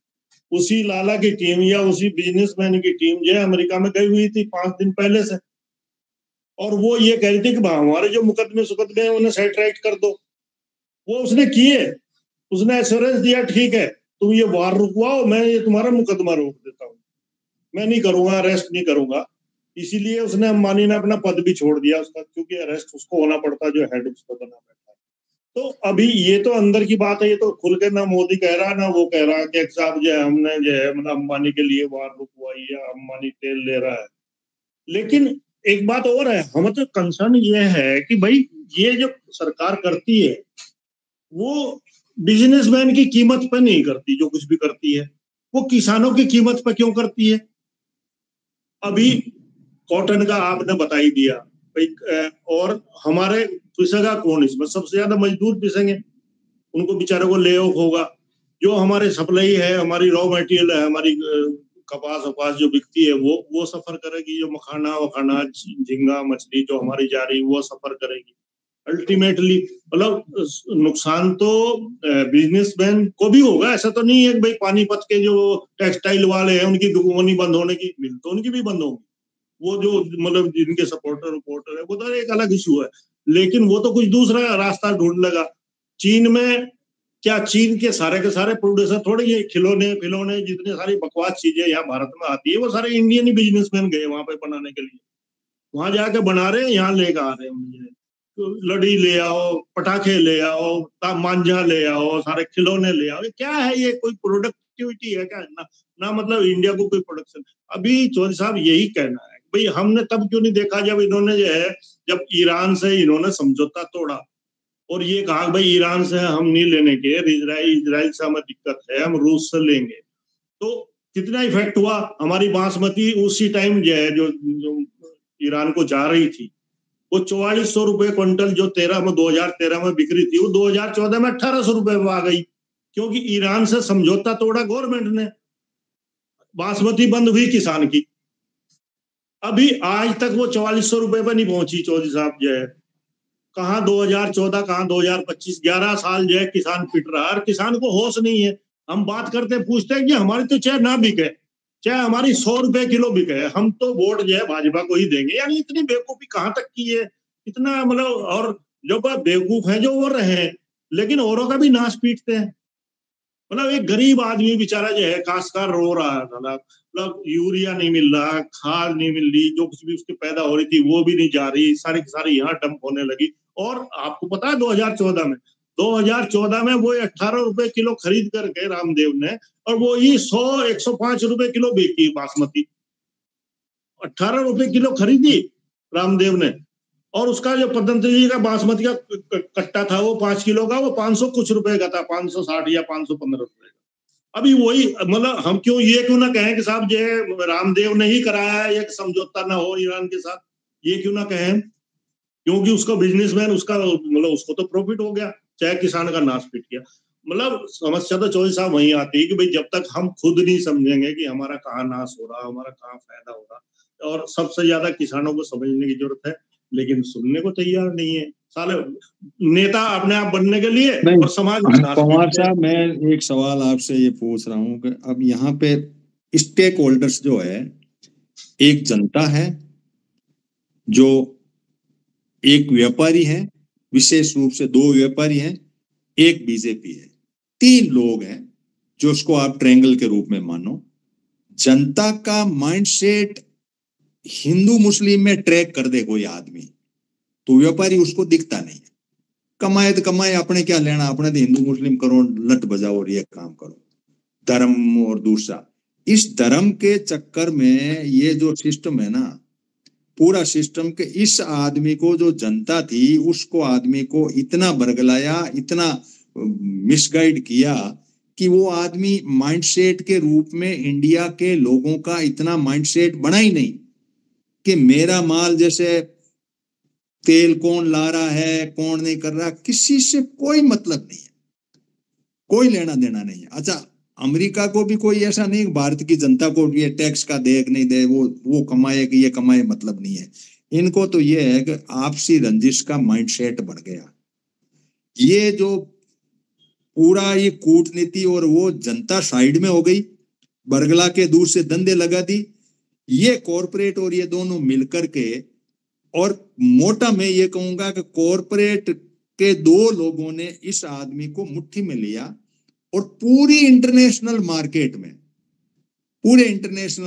उसी लाला की टीम या उसी बिजनेसमैन की टीम जो है अमेरिका में गई हुई थी 5 दिन पहले से, और वो ये कह रही थी कि हमारे जो मुकदमे हैं उन्हें सेट राइट कर दो। वो उसने किए, उसने एश्योरेंस दिया, ठीक है तुम ये वार रुकवाओ, मैं ये तुम्हारा मुकदमा रोक देता हूँ, मैं नहीं करूंगा, अरेस्ट नहीं करूंगा। इसीलिए उसने, अंबानी ने अपना पद भी छोड़ दिया उसका, क्योंकि अरेस्ट उसको होना पड़ता जो हेड उसको बना बैठा है। तो अभी ये तो अंदर की बात है, ये तो खुल के ना मोदी कह रहा ना वो कह रहा कि साहब जो है हमने जो है मतलब अंबानी के लिए वार रुकवाई या अंबानी तेल ले रहा है। लेकिन एक बात और है, हमें तो कंसर्न ये है कि भाई ये जो सरकार करती है वो बिजनेसमैन की कीमत पे नहीं करती, जो कुछ भी करती है वो किसानों की कीमत पे क्यों करती है। अभी कॉटन का आपने बता ही दिया भाई, और हमारे पिसेगा कौन इसमें, सबसे ज्यादा मजदूर पिसेंगे, उनको बेचारे को ले ऑफ होगा। जो हमारे सप्लाई है, हमारी रॉ मटेरियल है, हमारी कपास जो बिकती है वो सफर करेगी, जो मखाना वखाना झींगा मछली जो हमारी जा रही वो सफर करेगी। अल्टीमेटली मतलब नुकसान तो बिजनेसमैन को भी होगा, ऐसा तो नहीं है कि भाई पानीपत के जो टेक्सटाइल वाले हैं उनकी दुकान बंद होने की, मिल तो उनकी भी बंद होगी, वो जो मतलब जिनके सपोर्टर है वो तो एक अलग इशू है, लेकिन वो तो कुछ दूसरा रास्ता ढूंढ लेगा। चीन में क्या, चीन के सारे प्रोड्यूसर थोड़े, ये खिलौने जितनी सारी बकवास चीजें यहाँ भारत में आती है वो सारे इंडियन ही बिजनेसमैन गए वहां पे बनाने के लिए, वहां जाके बना रहे हैं, यहाँ लेकर आ रहे हैं। तो लड़ी ले आओ, पटाखे ले आओ, मांझा ले आओ, सारे खिलौने ले आओ, क्या है ये, कोई प्रोडक्टिविटी है क्या ना मतलब इंडिया को कोई प्रोडक्शन। अभी चौधरी साहब यही कहना है भाई हमने तब क्यों नहीं देखा जब इन्होंने जो है, जब ईरान से इन्होंने समझौता तोड़ा और ये कहा भाई ईरान से हम नहीं लेने के, इजराइल से हमें दिक्कत है, हम रूस से लेंगे। तो कितना इफेक्ट हुआ, हमारी बासमती उसी टाइम जो है जो ईरान को जा रही थी वो 4400 रुपए क्विंटल जो 2013 में बिक रही थी, वो 2014 में 1800 रुपए में आ गई, क्योंकि ईरान से समझौता तोड़ा गवर्नमेंट ने, बासमती बंद हुई किसान की। अभी आज तक वो 4400 रुपए पर नहीं पहुंची चौधरी साहब जो है, कहाँ 2014 कहाँ 2025, 11 साल जो है किसान पिट रहा है और किसान को होश नहीं है। हम बात करते पूछते हैं कि हमारी तो चाहे ना बिके, चाहे हमारी 100 रुपए किलो बिके, हम तो वोट जो है भाजपा को ही देंगे। यानी इतनी बेवकूफी कहाँ तक की है, इतना मतलब, और जो बेवकूफ है जो वो रहे, लेकिन औरों का भी नाश पीटते हैं। मतलब एक गरीब आदमी बेचारा जो है काश्तकार रो रहा है, मतलब यूरिया नहीं मिल रहा, खाद नहीं मिल रही, जो कुछ भी उसकी पैदा हो रही थी वो भी नहीं जा रही, सारी की सारी यहाँ डंप होने लगी। और आपको पता है 2014 में वो 18 रुपए किलो खरीद करके रामदेव ने, और वो ही 105 रुपए किलो बेची बासमती, 18 रुपए किलो खरीदी रामदेव ने, और उसका जो पतंजलि का बासमती का कट्टा था वो 5 किलो का, वो 500 कुछ रुपए का था, 560 या 515 रुपए का। अभी वही मतलब हम ये क्यों ना कहें कि साहब जो रामदेव ने ही कराया है, एक समझौता ना हो ईरान के साथ, ये क्यों ना कहें, क्योंकि उसका बिजनेसमैन, उसका मतलब उसको तो प्रॉफिट हो गया, चाहे किसान का नाश पीट गया। मतलब समस्या तो चौधरी साहब वही आती है कि भाई जब तक हम खुद नहीं समझेंगे कि हमारा कहाँ नाश हो रहा, हमारा कहाँ फायदा हो रहा, और सबसे ज्यादा किसानों को समझने की जरूरत है, लेकिन सुनने को तैयार नहीं है साले नेता अपने आप बनने के लिए, और समाज पवार साहब मैं एक सवाल आपसे ये पूछ रहा हूँ कि अब यहाँ पे स्टेक होल्डर्स जो है एक जनता है, जो एक व्यापारी है, विशेष रूप से 2 व्यापारी हैं, एक बीजेपी है, 3 लोग हैं जो उसको आप ट्रायंगल के रूप में मानो। जनता का माइंडसेट हिंदू मुस्लिम में ट्रैक कर दे कोई आदमी, तो व्यापारी उसको दिखता नहीं है। कमाए तो कमाए, अपने क्या लेना, अपने तो हिंदू मुस्लिम करो, लट बजाओ और ये काम करो। धर्म और दूसरा, इस धर्म के चक्कर में ये जो सिस्टम है ना, पूरा सिस्टम के इस आदमी को, जो जनता थी उसको, आदमी को इतना बरगलाया, इतना मिसगाइड किया कि वो आदमी माइंडसेट के रूप में इंडिया के लोगों का इतना माइंडसेट बना ही नहीं कि मेरा माल, जैसे तेल कौन ला रहा है कौन नहीं कर रहा, किसी से कोई मतलब नहीं है, कोई लेना देना नहीं है। अच्छा, अमेरिका को भी कोई ऐसा नहीं, भारत की जनता को ये टैक्स का दे नहीं दे, वो कमाए कि ये कमाए, मतलब नहीं है इनको। तो ये है कि आपसी रंजिश का माइंडसेट बढ़ गया। ये जो पूरा ये कूटनीति और वो जनता साइड में हो गई, बरगला के दूर से धंधे लगा दी। ये कॉरपोरेट और ये दोनों मिलकर के, और मोटा मैं ये कहूंगा कि कॉरपोरेट के 2 लोगों ने इस आदमी को मुट्ठी में लिया और पूरे इंटरनेशनल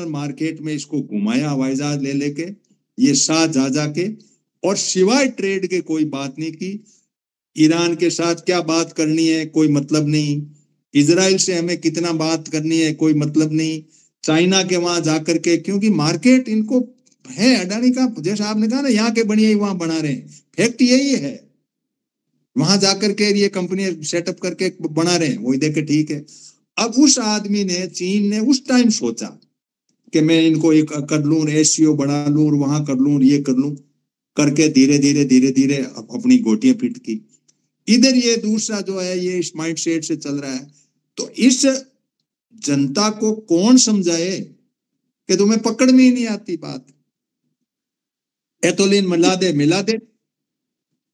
मार्केट में इसको घुमाया, हवाई जहाज ले लेके, ये जा जाके, और सिवाय ट्रेड के कोई बात नहीं की। ईरान के साथ क्या बात करनी है, कोई मतलब नहीं। इजराइल से हमें कितना बात करनी है, कोई मतलब नहीं। चाइना के वहां जाकर के, क्योंकि मार्केट इनको है अडानी का, जैसे आपने कहा ना, यहाँ के बनिए वहां बना रहे हैं, फैक्ट यही है। वहां जाकर के ये कंपनी सेटअप करके बना रहे हैं, वही देख के ठीक है। अब उस आदमी ने, चीन ने उस टाइम सोचा कि मैं इनको एक कर लूं, एससीओ बढ़ा लूं और वहां कर लूं, ये कर लूं, करके धीरे धीरे अपनी गोटियां पीट की। इधर ये दूसरा जो है, ये इस माइंडसेट से चल रहा है। तो इस जनता को कौन समझाए कि तुम्हें पकड़ में ही नहीं आती बात। एथोलिन मिला दे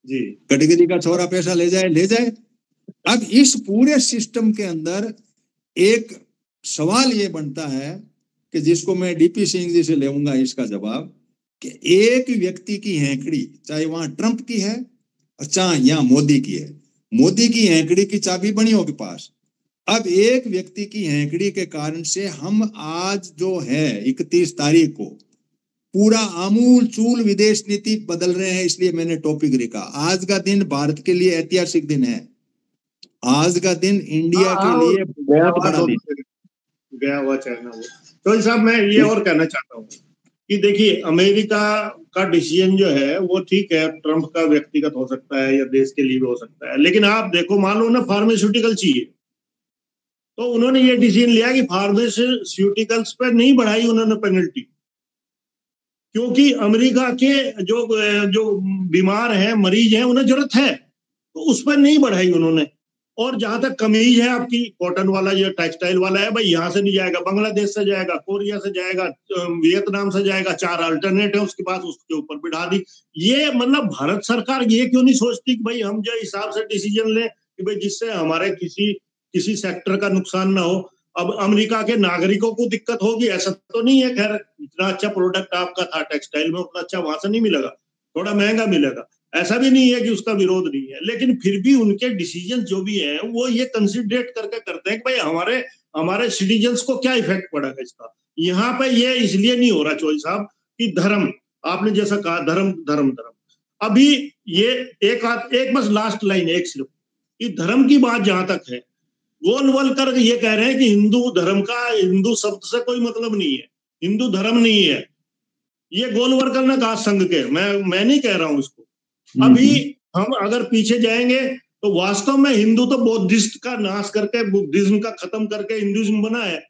जी, कटगरी का छोरा पैसा ले जाए। अब इस पूरे सिस्टम के अंदर एक सवाल ये बनता है कि जिसको मैं डीपी सिंह जी से लेऊंगा इसका जवाब, कि एक व्यक्ति की हैंकड़ी, चाहे वहां ट्रंप की है और चाहे यहाँ मोदी की है, मोदी की हैंकड़ी की चाबी बनियों के पास। अब एक व्यक्ति की हैंकड़ी के कारण से हम आज जो है 31 तारीख को पूरा आमूल चूल विदेश नीति बदल रहे हैं। इसलिए मैंने टॉपिक लिखा, आज का दिन भारत के लिए ऐतिहासिक दिन है। आज का दिन इंडिया के लिए बहुत बड़ा दिन गया हुआ चाइना वो। तो साहब मैं ये और कहना चाहता हूँ कि देखिए, अमेरिका का डिसीजन जो है वो ठीक है, ट्रंप का व्यक्तिगत हो सकता है या देश के लिए भी हो सकता है, लेकिन आप देखो, मान लो ना फार्मास्यूटिकल चाहिए, तो उन्होंने ये डिसीजन लिया कि फार्मास्यूटिकल्स पर नहीं बढ़ाई उन्होंने पेनल्टी, क्योंकि अमेरिका के जो बीमार हैं, मरीज हैं, उन्हें जरूरत है, तो उस पर नहीं बढ़ाई उन्होंने। और जहां तक कमीज है आपकी, कॉटन वाला जो टेक्सटाइल वाला है, भाई यहाँ से नहीं जाएगा, बांग्लादेश से जाएगा, कोरिया से जाएगा, वियतनाम से जाएगा, 4 अल्टरनेट है, उसके बाद उसके ऊपर बिठा दी। ये मतलब भारत सरकार ये क्यों नहीं सोचती कि भाई हम जो हिसाब से डिसीजन लें कि भाई जिससे हमारे किसी सेक्टर का नुकसान ना हो। अब अमेरिका के नागरिकों को दिक्कत होगी ऐसा तो नहीं है, खैर इतना अच्छा प्रोडक्ट आपका था टेक्सटाइल में, उतना अच्छा वहां से नहीं मिलेगा, थोड़ा महंगा मिलेगा, ऐसा भी नहीं है कि उसका विरोध नहीं है, लेकिन फिर भी उनके डिसीजन जो भी है वो ये कंसिडरेट करके करते हैं कि भाई हमारे सिटीजन्स को क्या इफेक्ट पड़ेगा इसका। यहाँ पे ये इसलिए नहीं हो रहा चौधरी साहब कि धर्म, आपने जैसा कहा धर्म धर्म धर्म, अभी ये एक बस लास्ट लाइन एक सिर्फ, कि धर्म की बात जहां तक है, गोल कर ये कह रहे हैं कि हिंदू धर्म का, हिंदू शब्द से कोई मतलब नहीं है, हिंदू धर्म नहीं है, ये गोलवलकर ने कहा संघ के, मैं नहीं कह रहा हूं इसको। अभी हम अगर पीछे जाएंगे तो वास्तव में हिंदू तो बौद्धिस्ट का नाश करके, बुद्धिज्म का खत्म करके हिंदुइज्म बना है।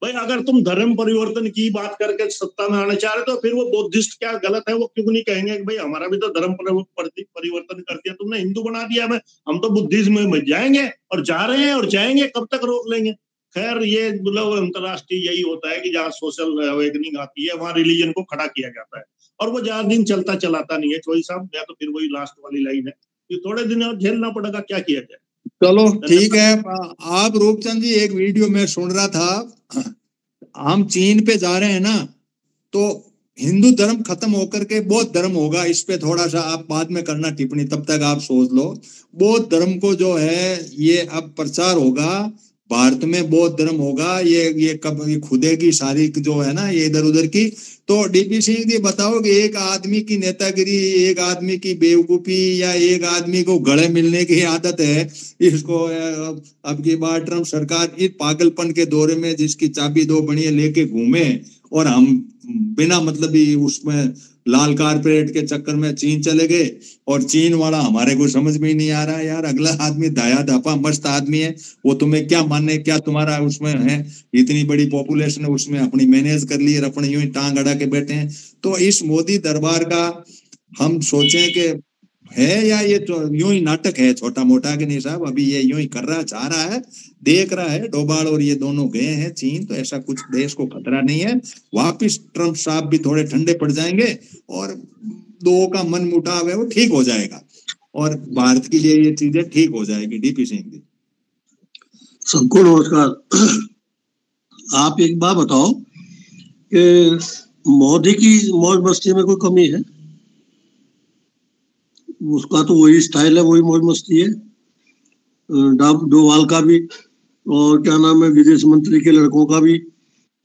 भाई अगर तुम धर्म परिवर्तन की बात करके सत्ता में आना चाह रहे तो फिर वो बौद्धिस्ट क्या गलत है, वो क्यों नहीं कहेंगे कि भाई हमारा भी तो धर्म परिवर्तन कर दिया तुमने, हिंदू बना दिया, हम तो बुद्धिज्म में जाएंगे और जा रहे हैं और जाएंगे, कब तक रोक लेंगे। खैर ये मतलब अंतरराष्ट्रीय यही होता है कि जहाँ सोशल अवेकनिंग आती है वहां रिलीजन को खड़ा किया जाता है, और वो ज्यादा दिन चलता चलाता नहीं है चौधरी साहब, या तो फिर वही लास्ट वाली लाइन है कि थोड़े दिन और झेलना पड़ेगा, क्या किया जाए। चलो ठीक है। आप रूपचंद जी, एक वीडियो में सुन रहा था, हम चीन पे जा रहे हैं ना, तो हिंदू धर्म खत्म होकर के बौद्ध धर्म होगा। इस पे थोड़ा सा आप बाद में करना टिप्पणी, तब तक आप सोच लो। बौद्ध धर्म को जो है ये अब प्रचार होगा भारत में, बौद्ध धर्म होगा, ये कब ये खुदेगी सारी जो है ना ये इधर उधर की। तो डीपी सिंह जी बताओ कि एक आदमी की नेतागिरी, एक आदमी की बेवकूफी या एक आदमी को गले मिलने की आदत है, इसको अब की बार ट्रम्प सरकार इस पागलपन के दौरे में जिसकी चाबी दो बढ़िया लेके घूमे और हम बिना मतलब ही उसमें लाल कारपेट के चक्कर में चीन चले गए। और चीन वाला हमारे को समझ में ही नहीं आ रहा है यार, अगला आदमी दाया दापा मस्त आदमी है, वो तुम्हें क्या मानने, क्या तुम्हारा उसमें है, इतनी बड़ी पॉपुलेशन है उसमें अपनी मैनेज कर ली और अपने यूं ही टांग अड़ा के बैठे हैं। तो इस मोदी दरबार का हम सोचें कि है या ये तो यूं ही नाटक है छोटा मोटा कि नहीं साहब, अभी ये यूं ही कर रहा चाह रहा है, देख रहा है डोभाल और ये दोनों गए हैं चीन, तो ऐसा कुछ देश को खतरा नहीं है। वापिस ट्रम्प साहब भी थोड़े ठंडे पड़ जाएंगे और दो का मन मुटाव है वो ठीक हो जाएगा और भारत के लिए ये चीजें ठीक हो जाएगी। डीपी सिंह जी सबको नमस्कार। आप एक बात बताओ कि मोदी की मौज मस्ती में कोई कमी है? उसका तो वही स्टाइल है, वही मौज मस्ती है। डोभाल का भी और क्या नाम है विदेश मंत्री के लड़कों का भी,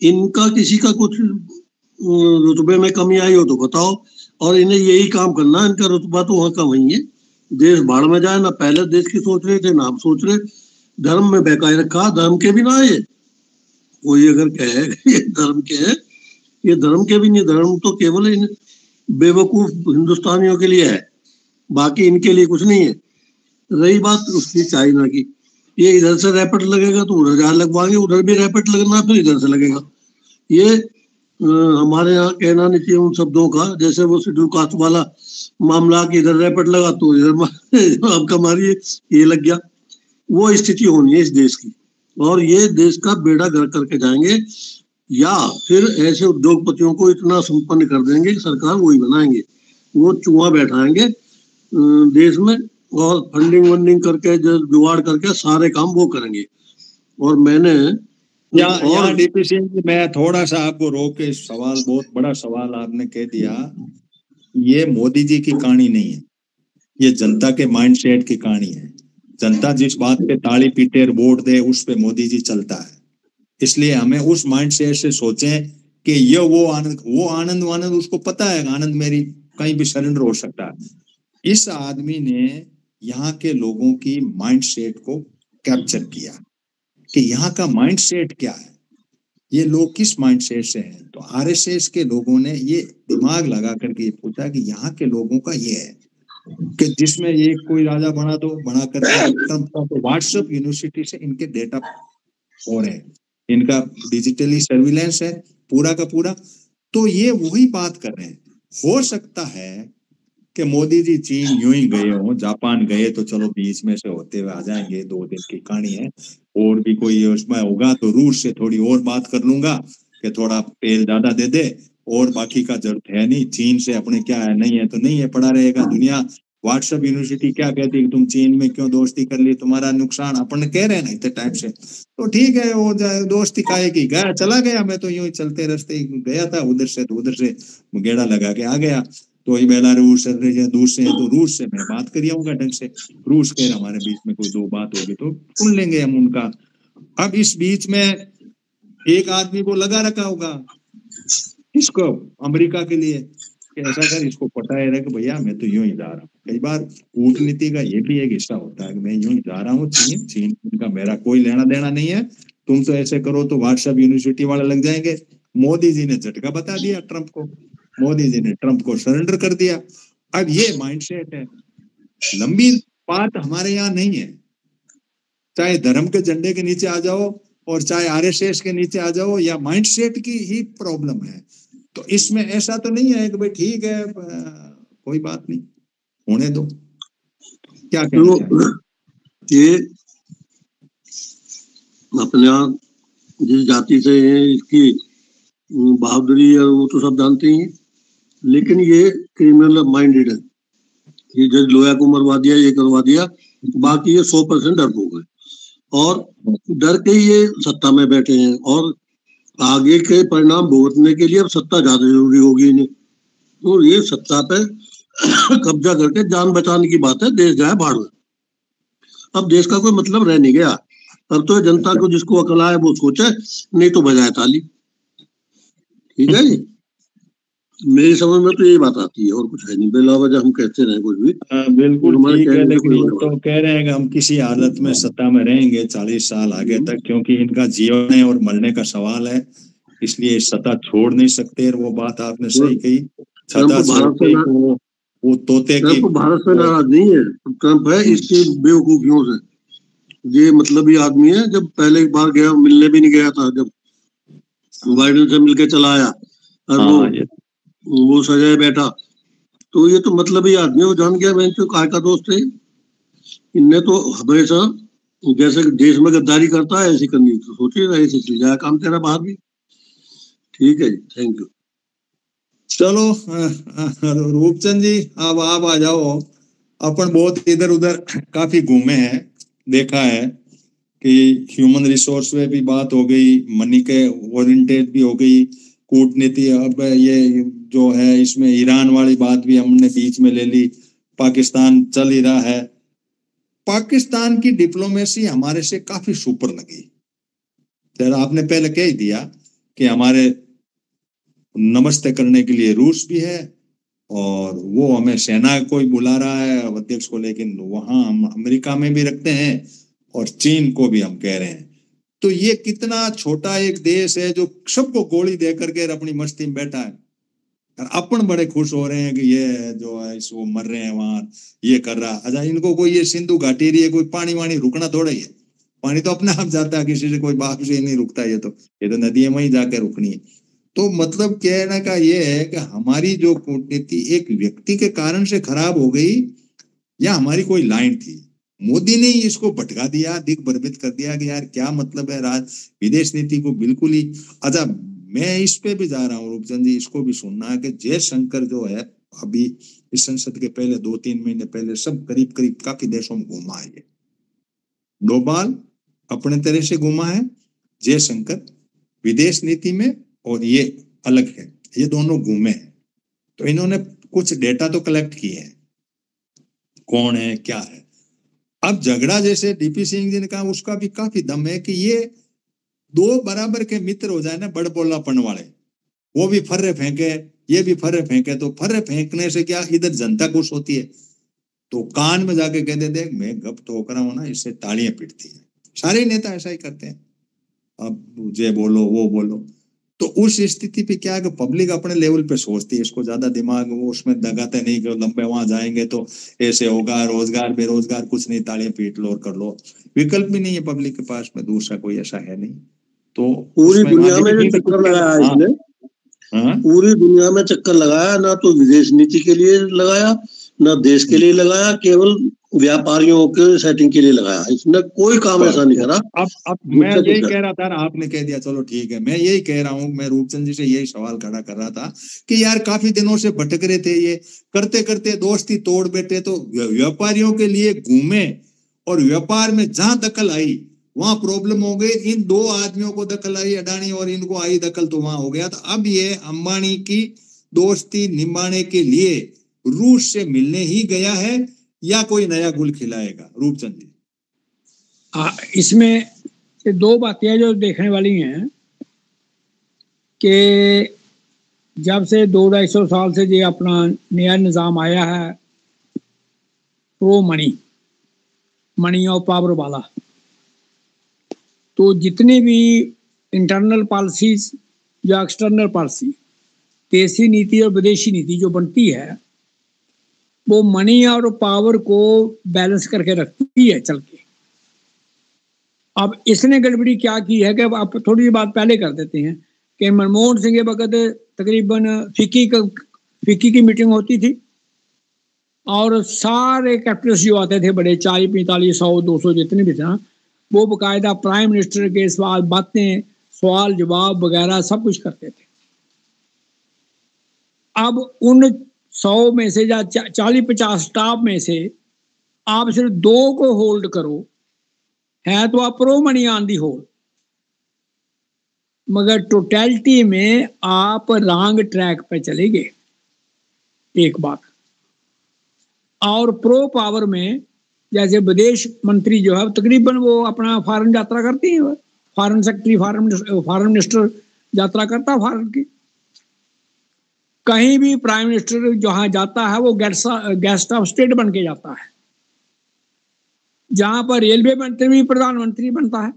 इनका किसी का कुछ रुतबे में कमी आई हो तो बताओ। और इन्हें यही काम करना, इनका रुतबा तो वहाँ का वही है। देश भाड़ में जाए ना, पहले देश की सोच रहे थे ना आप सोच रहे। धर्म में बहकाए रखा, धर्म के भी ना ये कोई अगर कहे ये धर्म के है, ये धर्म के भी नहीं। धर्म तो केवल इन बेवकूफ हिंदुस्तानियों के लिए है, बाकी इनके लिए कुछ नहीं है। रही बात उसकी चाइना की, ये इधर से रैपेट लगेगा तो उधर जा लगवाएंगे, उधर भी रैपेट लगना फिर इधर से लगेगा। ये हमारे यहाँ कहना नहीं चाहिए उन शब्दों का, जैसे वो शेड्यूल कास्ट वाला मामला कि इधर रैपेट लगा तो इधर आपका मारिए ये लग गया। वो स्थिति होनी है इस देश की, और ये देश का बेड़ा गर्क करके जाएंगे, या फिर ऐसे उद्योगपतियों को इतना संपन्न कर देंगे कि सरकार वही बनाएंगे, वो चूहा बैठाएंगे देश में और फंडिंग वंडिंग करके जुगाड़ करके सारे काम वो करेंगे। और मैंने यहाँ डीपी सिंह जी मैं थोड़ा सा आपको रोक के, सवाल बहुत बड़ा सवाल आपने कह दिया। ये मोदी जी की कहानी नहीं है, ये जनता के माइंडसेट की कहानी है। जनता जिस बात पे ताली पीटे और वोट दे उस पे मोदी जी चलता है। इसलिए हमें उस माइंडसेट से सोचें कि ये वो आनंद उसको पता है आनंद मेरी कहीं भी सरेंडर हो सकता है। इस आदमी ने यहाँ के लोगों की माइंडसेट को कैप्चर किया कि यहाँ का माइंडसेट क्या है, ये लोग किस माइंडसेट से हैं। तो आरएसएस के लोगों ने ये दिमाग लगा करके ये पूछा कि यहाँ के लोगों का ये है कि जिसमें ये कोई राजा बना दो, बना करके तो व्हाट्सएप यूनिवर्सिटी से इनके डेटा हो रहे हैं, इनका डिजिटली सर्विलेंस है पूरा का पूरा। तो ये वही बात कर रहे हैं। हो सकता है कि मोदी जी चीन यूं ही गए हो, जापान गए तो चलो बीच में से होते हुए आ जाएंगे, 2 दिन की कहानी है। और भी कोई उसमें होगा तो रूस से थोड़ी और बात कर लूंगा कि थोड़ा तेल ज्यादा दे दे, और बाकी का जरूरत है नहीं। चीन से अपने क्या है, नहीं है तो नहीं है, पड़ा रहेगा। दुनिया व्हाट्सएप यूनिवर्सिटी क्या कहती है कि तुम चीन में क्यों दोस्ती कर ली, तुम्हारा नुकसान, अपन कह रहे हैं ना इतने टाइम से। तो ठीक है वो दोस्ती काहे की, गया चला गया, मैं तो यूं ही चलते रास्ते गया था, उधर से तो उधर से गेड़ा लगा के आ गया। तो ये बेलारूस रूस से है तो रूस से मैं बात कर आऊंगा ढंग से। रूस के हमारे बीच में कोई 2 बात होगी तो सुन लेंगे हम उनका। अब इस बीच में एक आदमी को लगा रखा होगा इसको अमेरिका के लिए कि ऐसा कर, इसको पटाए रहे कि भैया मैं तो यूं ही जा रहा हूँ। कई बार कूटनीति का ये भी एक हिस्सा होता है कि मैं यूं ही जा रहा हूँ, चीन का मेरा कोई लेना देना नहीं है, तुम तो ऐसे करो तो व्हाट्सएप यूनिवर्सिटी वाले लग जाएंगे। मोदी जी ने झटका बता दिया ट्रम्प को, मोदी जी ने ट्रम्प को सरेंडर कर दिया। अब ये माइंडसेट है। लंबी बात हमारे यहाँ नहीं है, चाहे धर्म के झंडे के नीचे आ जाओ और चाहे आरएसएस के नीचे आ जाओ, या माइंडसेट की ही प्रॉब्लम है। तो इसमें ऐसा तो नहीं है कि भाई ठीक है कोई बात नहीं होने दो, क्या कहना चाहिए? ये अपने यहाँ जिस जाति से है इसकी बहादुरी है वो तो सब जानते ही हैं, लेकिन ये क्रिमिनल माइंडेड है। ये जज लोया को मरवा दिया, ये करवा दिया, बाकी ये 100% डरपोक है और डर के ये सत्ता में बैठे हैं। और आगे के परिणाम भुगतने के लिए अब सत्ता ज्यादा जरूरी होगी इन्हें, और ये सत्ता पे कब्जा करके जान बचाने की बात है, देश जाए भाड़ में। अब देश का कोई मतलब रह नहीं गया। अब तो जनता को जिसको अकल आए वो सोचे, नहीं तो बजाए ताली। ठीक है जी, मेरी समझ में तो यही बात आती है, और कुछ है नहीं। बेला वजह हम कहते रहे कुछ भी। बिल्कुल ठीक है, लेकिन ये कोई तो कह रहे हैं कि हम किसी हालत में सत्ता में रहेंगे 40 साल आगे तक, क्योंकि इनका जीवन है और मरने का सवाल है, इसलिए सत्ता छोड़ नहीं सकते। और वो बात आपने सही कही, सत्ता छोड़ते वो तोते की। भारत से नाराज नहीं है, ट्रम्प है इसकी बेवकूफियों से। ये मतलब ये आदमी है, जब पहले एक बार गया, मिलने भी नहीं गया था, जब बाइडेन से मिलके चला आया और वो सजाए बैठा, तो ये तो मतलब ही आदमी है। वो जान गया मैं काय का दोस्त है। इनने तो हमेशा जैसे देश में गद्दारी करता है ऐसी करनी, तो सोचिए ऐसे चल जाए काम तेरा बाहर भी। ठीक है जी, थैंक यू। चलो रूपचंद जी, अब आप आ जाओ। अपन बहुत इधर उधर काफी घूमे हैं, देखा है कि ह्यूमन रिसोर्स में भी बात हो गई, मनी के ओरिएंटेड भी हो गई, कूटनीति। अब ये जो है इसमें ईरान वाली बात भी हमने बीच में ले ली, पाकिस्तान चल ही रहा है। पाकिस्तान की डिप्लोमेसी हमारे से काफी सुपर लगी। आपने पहले कह ही दिया कि हमारे नमस्ते करने के लिए रूस भी है, और वो हमें सेना को ही बुला रहा है अध्यक्ष को, लेकिन वहां हम अमेरिका में भी रखते हैं और चीन को भी हम कह रहे हैं। तो ये कितना छोटा एक देश है जो सबको गोली दे करके अपनी मस्ती में बैठा है, और अपन बड़े खुश हो रहे हैं कि ये जो है वो मर रहे हैं वहां, ये कर रहा। अच्छा, इनको कोई ये सिंधु घाटी रही है, कोई पानी वानी रुकना थोड़ा ही है, पानी तो अपने आप जाता है, किसी से कोई बाप से नहीं रुकता। ये तो नदियों में ही जाके रुकनी है। तो मतलब कहने का ये है कि हमारी जो कूटनीति एक व्यक्ति के कारण से खराब हो गई, या हमारी कोई लाइन थी, मोदी ने ही इसको भटका दिया, दिग्भ्रमित कर दिया कि यार क्या मतलब है विदेश नीति को बिल्कुल ही। अच्छा, मैं इस पे भी जा रहा हूँ रूपचंद जी, इसको भी सुनना है कि जयशंकर जो है अभी इस संसद के पहले 2-3 महीने पहले सब करीब करीब काफी देशों में घूमा है। ये डोभाल अपने तरह से घूमा है, जयशंकर विदेश नीति में, और ये अलग है, ये दोनों घूमे हैं। तो इन्होंने कुछ डेटा तो कलेक्ट किए हैं, कौन है क्या है। अब झगड़ा जैसे डीपी सिंह जी ने कहा, उसका भी काफी दम है कि ये दो बराबर के मित्र हो जाए ना, बड़बोलापन वाले, वो भी फर्रे फेंके, ये भी फर्रे फेंके, तो फर्रे फेंकने से क्या इधर जनता खुश होती है, तो कान में जाके कह देते हैं मैं गप ठोक रहा हूं ना, इससे तालियां पिटती है। सारे नेता ऐसा ही करते हैं, अब ये बोलो वो बोलो। तो उस स्थिति पे क्या है कि पब्लिक अपने लेवल पे सोचती है, इसको ज्यादा दिमाग वो उसमें दगाते नहीं कि लंबे वहां जाएंगे तो ऐसे होगा, रोजगार बेरोजगार कुछ नहीं, तालियां पीट लो और कर लो। विकल्प भी नहीं है पब्लिक के पास में, दूसरा कोई ऐसा है नहीं। तो पूरी दुनिया में जो चक्कर लगाया इसने, पूरी दुनिया में चक्कर लगाया, ना तो विदेश नीति के लिए लगाया, ना देश के लिए लगाया, केवल व्यापारियों के सेटिंग के लिए लगाया। इसने कोई काम ऐसा नहीं करा। अब मैं यही कह रहा था, आपने कह दिया, चलो ठीक है, मैं यही कह रहा हूँ, मैं रूपचंद जी से यही सवाल खड़ा कर रहा था कि यार काफी दिनों से भटक रहे थे, ये करते करते दोस्ती तोड़ बैठे, तो व्यापारियों के लिए घूमे, और व्यापार में जहां दखल आई वहां प्रॉब्लम हो गई। इन दो आदमियों को दखल आई, अडानी और इनको आई दखल, तो वहां हो गया। तो अब ये अंबानी की दोस्ती निभाने के लिए रूस से मिलने ही गया है, या कोई नया गुल खिलाएगा रूपचंद जी? इसमें दो बातें जो देखने वाली हैं कि जब से 200-250 साल से जो अपना नया निज़ाम आया है प्रो मनी और पावर वाला, तो जितनी भी इंटरनल पॉलिसीज या एक्सटर्नल पॉलिसी, देशी नीति और विदेशी नीति जो बनती है, वो मनी और पावर को बैलेंस करके रखती है चल के। अब इसने गड़बड़ी क्या की है कि आप थोड़ी बात पहले कर देते हैं कि मनमोहन सिंह के वक्त तकरीबन फिक्की की मीटिंग होती थी, और सारे कैपिटलिस्ट जो आते थे बड़े 40, 45, 100, 200 जितने भी थे, वो बाकायदा प्राइम मिनिस्टर के सवाल बातें, सवाल जवाब वगैरह सब कुछ करते थे। अब उन 100 में से या 40-50 स्टाफ में से आप सिर्फ 2 को होल्ड करो, है तो आप pro money on the hold. मगर टोटलिटी में आप रॉन्ग ट्रैक पे चले गए, एक बात। और प्रो पावर में जैसे विदेश मंत्री जो है तकरीबन वो अपना फॉरेन यात्रा करती है, फॉरेन सेक्रेटरी, फॉरेन मिनिस्टर यात्रा करता है फॉरेन की। कहीं भी प्राइम मिनिस्टर जहां जाता है वो गेस्ट ऑफ स्टेट बन के जाता है। जहां पर रेलवे मंत्री भी प्रधानमंत्री बनता है,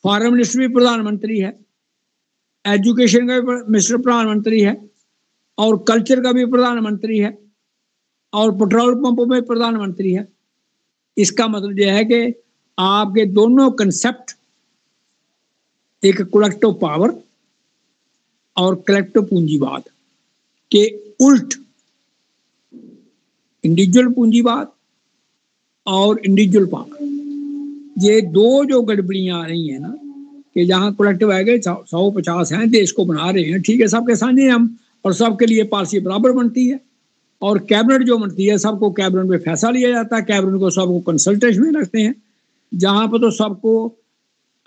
फॉरेन मिनिस्टर भी प्रधानमंत्री है, एजुकेशन का भी मिनिस्टर प्रधानमंत्री है, और कल्चर का भी प्रधानमंत्री है, और पेट्रोल पंपों में प्रधानमंत्री है। इसका मतलब यह है कि आपके दोनों कंसेप्ट, एक कलेक्टिव पावर और कलेक्टिव पूंजीवाद के उल्ट, इंडिविजुअल पूंजीवाद और इंडिविजुअल पावर, ये दो जो गड़बड़ियां आ रही हैं ना, कि जहां कलेक्टिव आ गए 150 हैं, देश को बना रहे हैं, ठीक है, सबके साझे हम, और सबके लिए पॉलिसी बराबर बनती है, और कैबिनेट जो बनती है सबको कैबिनेट में फैसला लिया जाता है, कैबिनेट को सबको कंसल्टेशन में रखते हैं, जहां पर तो सबको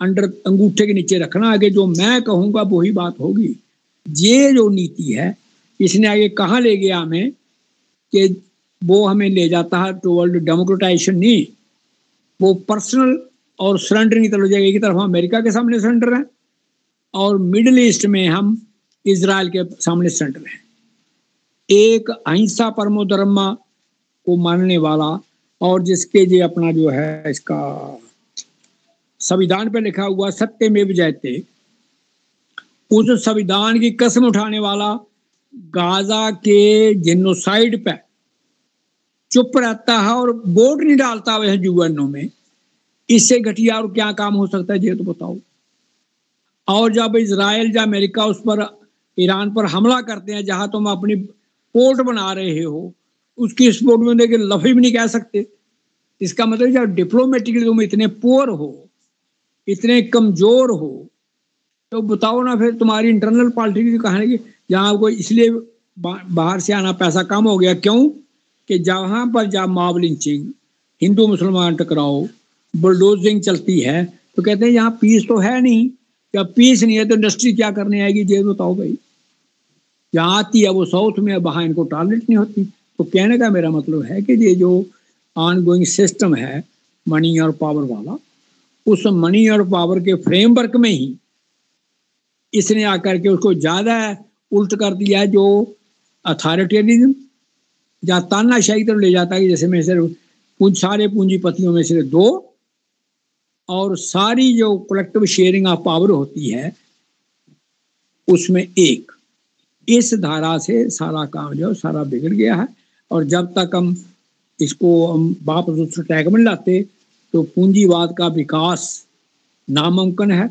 अंडर अंगूठे के नीचे रखना है कि जो मैं कहूँगा वही बात होगी। ये जो नीति है इसने आगे कहाँ ले गया हमें, कि वो हमें ले जाता है टुवर्ड डेमोक्रेटाइजेशन, नहीं, वो पर्सनल और सरेंडरिंग की तरफ जाएगा। एक तरफ हम अमेरिका के सामने सरेंडर हैं, और मिडिल ईस्ट में हम इजराइल के सामने सरेंडर हैं। एक अहिंसा परमो धर्म को मानने वाला, और जिसके जो अपना जो है इसका संविधान पे लिखा हुआ सत्यमेव जयते, उस संविधान की कसम उठाने वाला गाजा के जेनोसाइड पे चुप रहता है और वोट नहीं डालता वह यूएनओ में, इससे घटिया और क्या काम हो सकता है ये तो बताओ। और जब इजराइल या अमेरिका उस पर, ईरान पर हमला करते हैं, जहां तुम अपनी पोर्ट बना रहे हो, उसकी सपोर्ट में देखिए लफ्ज भी नहीं कह सकते। इसका मतलब जब डिप्लोमेटिकली तुम इतने पुअर हो, इतने कमजोर हो, तो बताओ ना फिर तुम्हारी इंटरनल पॉलिटिक्स की कहानी, जहाँ कोई इसलिए बाहर से आना पैसा कम हो गया, क्यों कि जहाँ पर जब मॉब लिंचिंग, हिंदू मुसलमान टकराओ, बुलडोजिंग चलती है, तो कहते हैं यहाँ पीस तो है नहीं। जब पीस नहीं है तो इंडस्ट्री क्या करने आएगी, ये बताओ भाई। जहाँ आती है वो साउथ में, वहाँ इनको टॉलरेट नहीं होती। तो कहने का मेरा मतलब है कि ये जो ऑनगोइंग सिस्टम है मनी और पावर वाला, उस मनी और पावर के फ्रेमवर्क में ही इसने आकर के उसको ज़्यादा उल्ट कर दिया है, जो अथॉरिटेरिज्म या तानाशाही तरफ ले जाता है। जैसे में सिर्फ सारे पूंजीपतियों में सिर्फ 2, और सारी जो कलेक्टिव शेयरिंग ऑफ पावर होती है उसमें 1। इस धारा से सारा काम जो सारा बिगड़ गया है। और जब तक हम इसको हम वापस ट्रैक में लाते तो पूंजीवाद का विकास नामुमकिन है।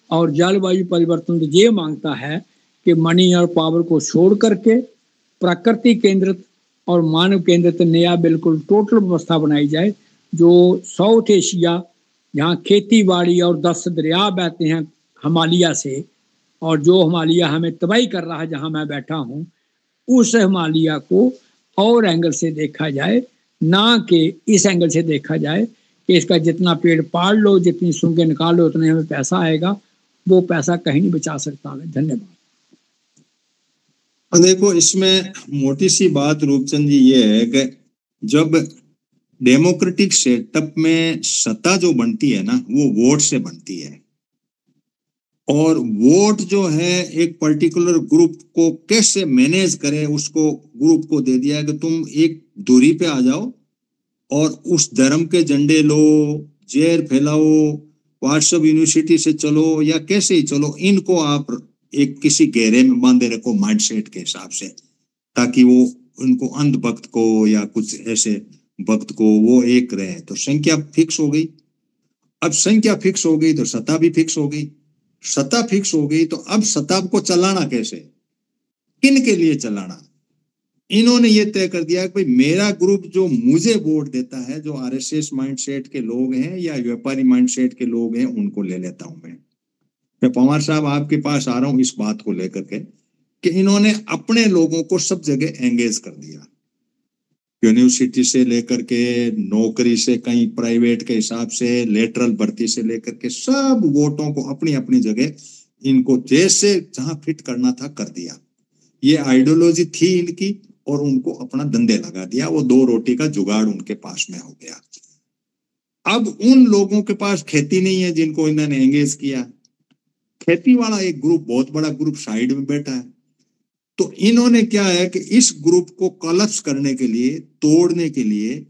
और जलवायु परिवर्तन तो ये मांगता है कि मनी और पावर को छोड़ करके प्रकृति केंद्रित और मानव केंद्रित नया बिल्कुल टोटल व्यवस्था बनाई जाए, जो साउथ एशिया, जहाँ खेती बाड़ी और 10 दरिया बहते हैं हिमालय से, और जो हिमालय हमें तबाही कर रहा है जहाँ मैं बैठा हूँ, उस हिमालय को और एंगल से देखा जाए, ना कि इस एंगल से देखा जाए कि इसका जितना पेड़ पाड़ लो, जितनी सूंघे निकाल लो, उतने हमें पैसा आएगा। वो पैसा कहीं नहीं बचा सकता हमें। धन्यवाद। देखो, इसमें मोटी सी बात रूपचंद जी ये है कि जब डेमोक्रेटिक सेटअप में सत्ता जो बनती है ना, वो वोट से बनती है, और वोट जो है एक पर्टिकुलर ग्रुप को कैसे मैनेज करे, उसको ग्रुप को दे दिया है कि तुम एक दूरी पे आ जाओ और उस धर्म के झंडे लो, जहर फैलाओ, व्हाट्सएप यूनिवर्सिटी से चलो या कैसे ही चलो, इनको आप एक किसी घेरे में बांधे रखो माइंडसेट के हिसाब से, ताकि वो उनको अंधभक्त को या कुछ ऐसे भक्त को वो एक रहे। तो संख्या फिक्स हो गई। अब संख्या फिक्स हो गई तो सत्ता भी फिक्स हो गई। सत्ता फिक्स हो गई तो अब सत्ता को चलाना कैसे, किन के लिए चलाना। इन्होंने ये तय कर दिया कि भाई मेरा ग्रुप जो मुझे वोट देता है, जो आरएसएस माइंडसेट के लोग हैं या व्यापारी माइंडसेट के लोग हैं, उनको ले लेता हूं मैं पवार साहब आपके पास आ रहा हूं इस बात को लेकर के कि इन्होंने अपने लोगों को सब जगह एंगेज कर दिया, यूनिवर्सिटी से लेकर के नौकरी से, कहीं प्राइवेट के हिसाब से, लेटरल भर्ती से लेकर के सब वोटों को अपनी अपनी जगह इनको जैसे जहां फिट करना था कर दिया। ये आइडियोलॉजी थी इनकी और उनको अपना धंधे लगा दिया। वो दो रोटी का जुगाड़ उनके पास में हो गया। अब उन लोगों के पास खेती नहीं है जिनको इन्होंने एंगेज किया। खेती वाला एक ग्रुप, बहुत बड़ा ग्रुप साइड में बैठा है। तो इन्होंने क्या है कि इस ग्रुप को कोलैप्स करने के लिए, तोड़ने के लिए,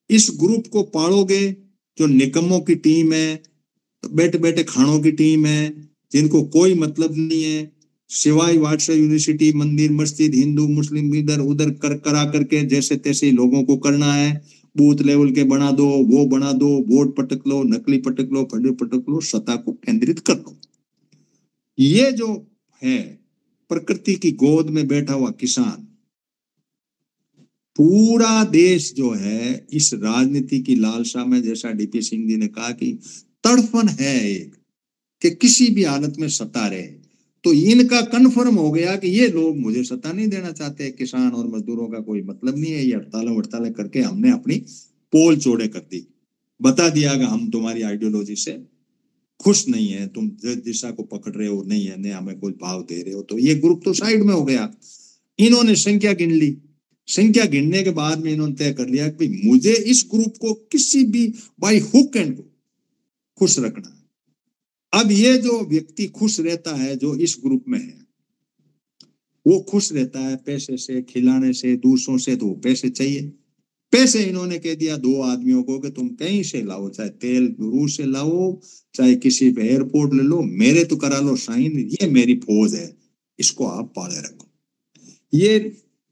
इस ग्रुप को पालोगे जो निकम्मों की टीम है, तो बैठे बैठे खानों की टीम है, जिनको कोई मतलब नहीं है सिवाय व्हाट्सएप यूनिवर्सिटी, मंदिर, मस्जिद, हिंदू मुस्लिम इधर उधर करा करके जैसे तैसे लोगों को करना है। बूथ लेवल के बना दो, वो बना दो, वोट पटक लो, नकली पटक लो, फर्जी पटक लो, सत्ता को केंद्रित कर लो। ये जो है प्रकृति की गोद में बैठा हुआ किसान, पूरा देश जो है इस राजनीति की लालसा में, जैसा डीपी सिंह जी ने कहा कि तड़फन है एक कि किसी भी हालत में सत्ता रहे। तो इनका कन्फर्म हो गया कि ये लोग मुझे सत्ता नहीं देना चाहते, किसान और मजदूरों का कोई मतलब नहीं है। ये हड़तालें करके हमने अपनी पोल चौड़े कर दी, बता दिया कि हम तुम्हारी आइडियोलॉजी से खुश नहीं है, तुम जिस दिशा को पकड़ रहे हो नहीं है, नहीं हमें कोई भाव दे रहे हो। तो ये ग्रुप तो साइड में हो गया। इन्होंने संख्या गिन ली। संख्या गिनने के बाद में इन्होंने तय कर लिया कि मुझे इस ग्रुप को किसी भी बाई हुक एंड खुश रखना है। अब ये जो व्यक्ति खुश रहता है, जो इस ग्रुप में है, वो खुश रहता है पैसे से, खिलाने से, दूसरों से, तो पैसे चाहिए। पैसे इन्होंने कह दिया दो आदमियों को कि तुम कहीं से लाओ, चाहे तेल रूस से लाओ, चाहे किसी पे एयरपोर्ट ले लो, मेरे तो करा लो साइन, ये मेरी फौज है, इसको आप पाले रखो। ये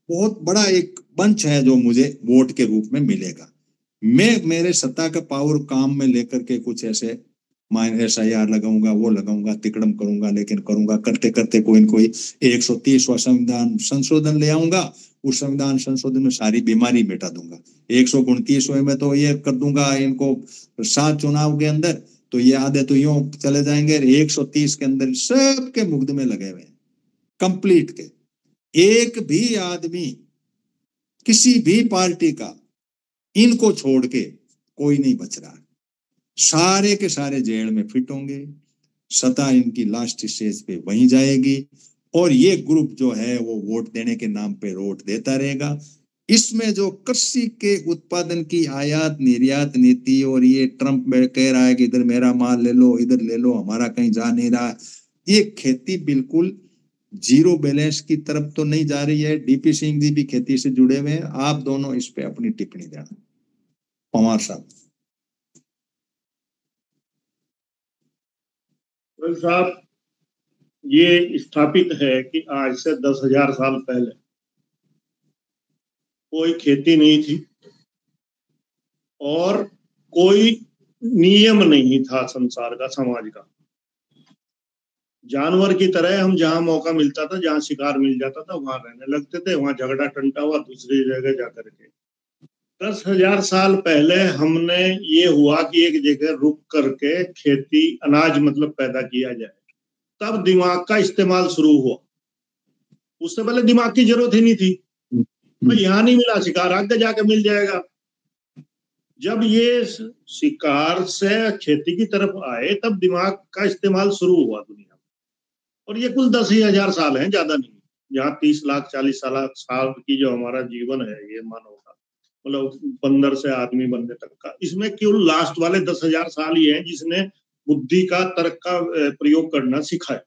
बहुत बड़ा एक मंच है जो मुझे वोट के रूप में मिलेगा। मैं मेरे सत्ता का पावर काम में लेकर के कुछ ऐसे SIR लगाऊंगा, वो लगाऊंगा, तिकड़म करूंगा, लेकिन करूंगा करते करते कोई न कोई 130वां संविधान संशोधन ले आऊंगा। उस संविधान संशोधन में सारी बीमारी मिटा दूंगा। 129वें में तो ये कर दूंगा इनको 7 चुनाव के अंदर, तो ये आधे तो यूं चले जाएंगे। 130 के अंदर सबके मुकदमे लगे हुए हैं कंप्लीट के। एक भी आदमी किसी भी पार्टी का इनको छोड़ के कोई नहीं बच रहा, सारे के सारे जेल में फिट होंगे। सत्ता इनकी लास्ट स्टेज पे वहीं जाएगी और ये ग्रुप जो है वो वोट देने के नाम पे वोट देता रहेगा। इसमें जो कृषि के उत्पादन की आयात निर्यात नीति, और ये ट्रम्प कह रहा है कि इधर मेरा माल ले लो, इधर ले लो, हमारा कहीं जा नहीं रहा, ये खेती बिल्कुल जीरो बैलेंस की तरफ तो नहीं जा रही है। डीपी सिंह जी भी खेती से जुड़े हुए हैं, आप दोनों इस पे अपनी टिप्पणी देना। पवार साहब। साहब, ये स्थापित है कि आज से 10,000 साल पहले कोई खेती नहीं थी और कोई नियम नहीं था संसार का, समाज का। जानवर की तरह हम जहां मौका मिलता था, जहां शिकार मिल जाता था, वहां रहने लगते थे, वहां झगड़ा टंटा हुआ दूसरी जगह जाकर के। 10,000 साल पहले हमने ये हुआ कि एक जगह रुक करके खेती, अनाज मतलब पैदा किया जाए, तब दिमाग का इस्तेमाल शुरू हुआ। उससे पहले दिमाग की जरूरत ही नहीं थी। तो यहाँ नहीं मिला शिकार, आगे जाके मिल जाएगा। जब ये शिकार से खेती की तरफ आए तब दिमाग का इस्तेमाल शुरू हुआ दुनिया में। और ये कुल 10,000 साल हैं, ज्यादा नहीं। यहाँ 30 लाख 40 साल की जो हमारा जीवन है ये मानव का, मतलब बंदर से आदमी बनने तक का, इसमें केवल लास्ट वाले 10,000 साल ही हैं जिसने बुद्धि का, तर्क का प्रयोग करना सिखाया।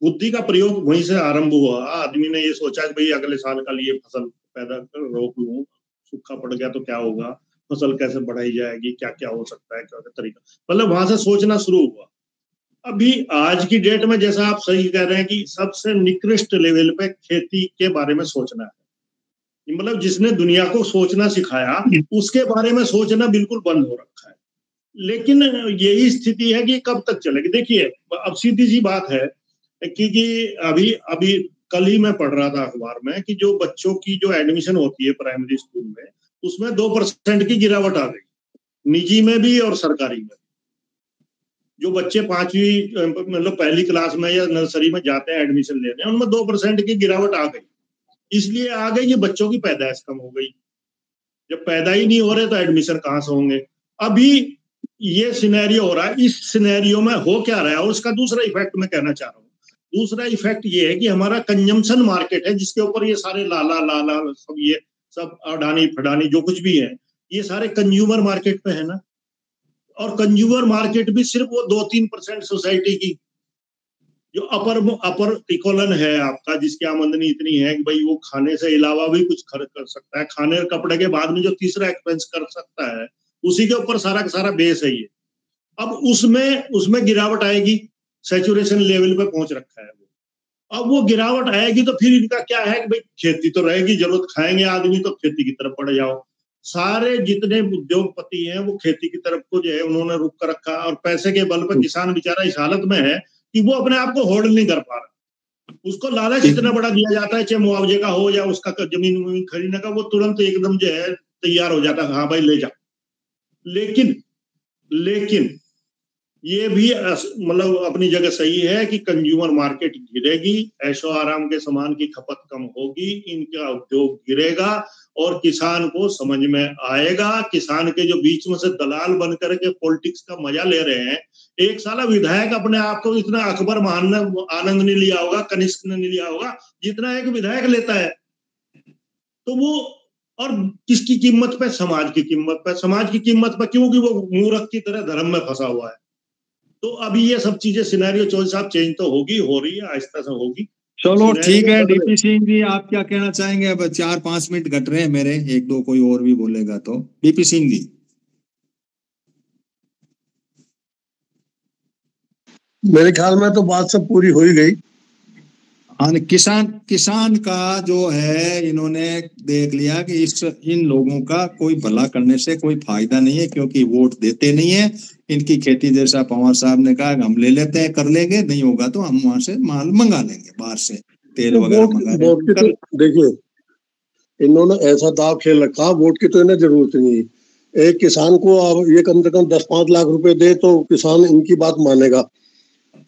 बुद्धि का प्रयोग वहीं से आरंभ हुआ। आदमी ने ये सोचा कि भाई अगले साल का लिए फसल पैदा कर रोक लूं, सूखा पड़ गया तो क्या होगा, फसल कैसे बढ़ाई जाएगी, क्या क्या हो सकता है, क्या तरीका, मतलब वहां से सोचना शुरू हुआ। अभी आज की डेट में जैसा आप सही कह रहे हैं कि सबसे निकृष्ट लेवल पे खेती के बारे में सोचना है, मतलब जिसने दुनिया को सोचना सिखाया उसके बारे में सोचना बिल्कुल बंद हो रखा है। लेकिन यही स्थिति है कि कब तक चलेगी। देखिए, अब सीधी सी बात है कि अभी कल ही मैं पढ़ रहा था अखबार में कि जो बच्चों की जो एडमिशन होती है प्राइमरी स्कूल में, उसमें 2% की गिरावट आ गई, निजी में भी और सरकारी में। जो बच्चे 5वीं मतलब पहली क्लास में या नर्सरी में जाते हैं एडमिशन लेने, उनमें 2% की गिरावट आ गई। इसलिए आ गई कि बच्चों की पैदाइश कम हो गई। जब पैदा ही नहीं हो रहे तो एडमिशन कहाँ से होंगे। अभी ये सिनेरियो हो रहा है। इस सिनेरियो में हो क्या रहा है और उसका दूसरा इफेक्ट मैं कहना चाह रहा हूँ। दूसरा इफेक्ट ये है कि हमारा कंजम्पशन मार्केट है, जिसके ऊपर ये सारे लाला लाला सब ये सब अडानी फडानी जो कुछ भी है, ये सारे कंज्यूमर मार्केट पे है ना। और कंज्यूमर मार्केट भी सिर्फ वो 2-3% सोसाइटी की जो अपर इकोलन है आपका, जिसकी आमदनी इतनी है कि भाई वो खाने से अलावा भी कुछ खर्च कर सकता है, खाने और कपड़े के बाद में जो तीसरा एक्सपेंस कर सकता है, उसी के ऊपर सारा का सारा बेस है ये। अब उसमें गिरावट आएगी, सैचुरेशन लेवल पे पहुंच रखा है वो। अब वो गिरावट आएगी तो फिर इनका क्या है कि भाई खेती तो रहेगी, जरूरत खाएंगे आदमी तो खेती की तरफ बढ़ जाओ। सारे जितने उद्योगपति हैं वो खेती की तरफ को जो है उन्होंने रुक कर रखा, और पैसे के बल पर किसान बेचारा इस हालत में है कि वो अपने आप को होल्ड नहीं कर पा रहा। उसको लालच इतना बड़ा दिया जाता है, चाहे मुआवजे का हो या उसका जमीन खरीदने का, वो तुरंत एकदम जो है तैयार हो जाता है, हाँ भाई ले जा। लेकिन ये भी मतलब अपनी जगह सही है कि कंज्यूमर मार्केट गिरेगी, ऐशो आराम के सामान की खपत कम होगी, इनका उद्योग गिरेगा और किसान को समझ में आएगा। किसान के जो बीच में से दलाल बन करके पॉलिटिक्स का मजा ले रहे हैं, एक साला विधायक अपने आप को इतना अकबर महान ने आनंद नहीं लिया होगा, कनिष्क ने नहीं लिया होगा जितना एक विधायक लेता है। तो वो और किसकी कीमत पे? समाज की कीमत पे। समाज की कीमत पे क्योंकि वो मूर्ख की तरह धर्म में फंसा हुआ है। तो अभी ये सब चीजें सिनेरियो चौधरी साहब चेंज तो होगी, हो रही है, आहिस्ता से होगी। चलो ठीक है डीपी सिंह जी, आप क्या कहना चाहेंगे? अब 4-5 मिनट घट रहे हैं मेरे, 1-2 कोई और भी बोलेगा तो। डीपी सिंह जी। मेरे ख्याल में तो बात सब पूरी हो ही गई। किसान का जो है, इन्होंने देख लिया कि इन लोगों का कोई भला करने से कोई फायदा नहीं है, क्योंकि वोट देते नहीं है। इनकी खेती जैसा पवार साहब ने कहा हम ले लेते हैं, कर लेंगे, नहीं होगा तो हम वहां से माल मंगा लेंगे, बाहर से तेल वगैरह मंगा लेंगे। देखिए, इन्होंने ऐसा दाव खेल रखा, वोट की तो इन्हें जरूरत नहीं है। एक किसान को अब ये कम से कम 10-5 लाख रुपए दे तो किसान इनकी बात मानेगा।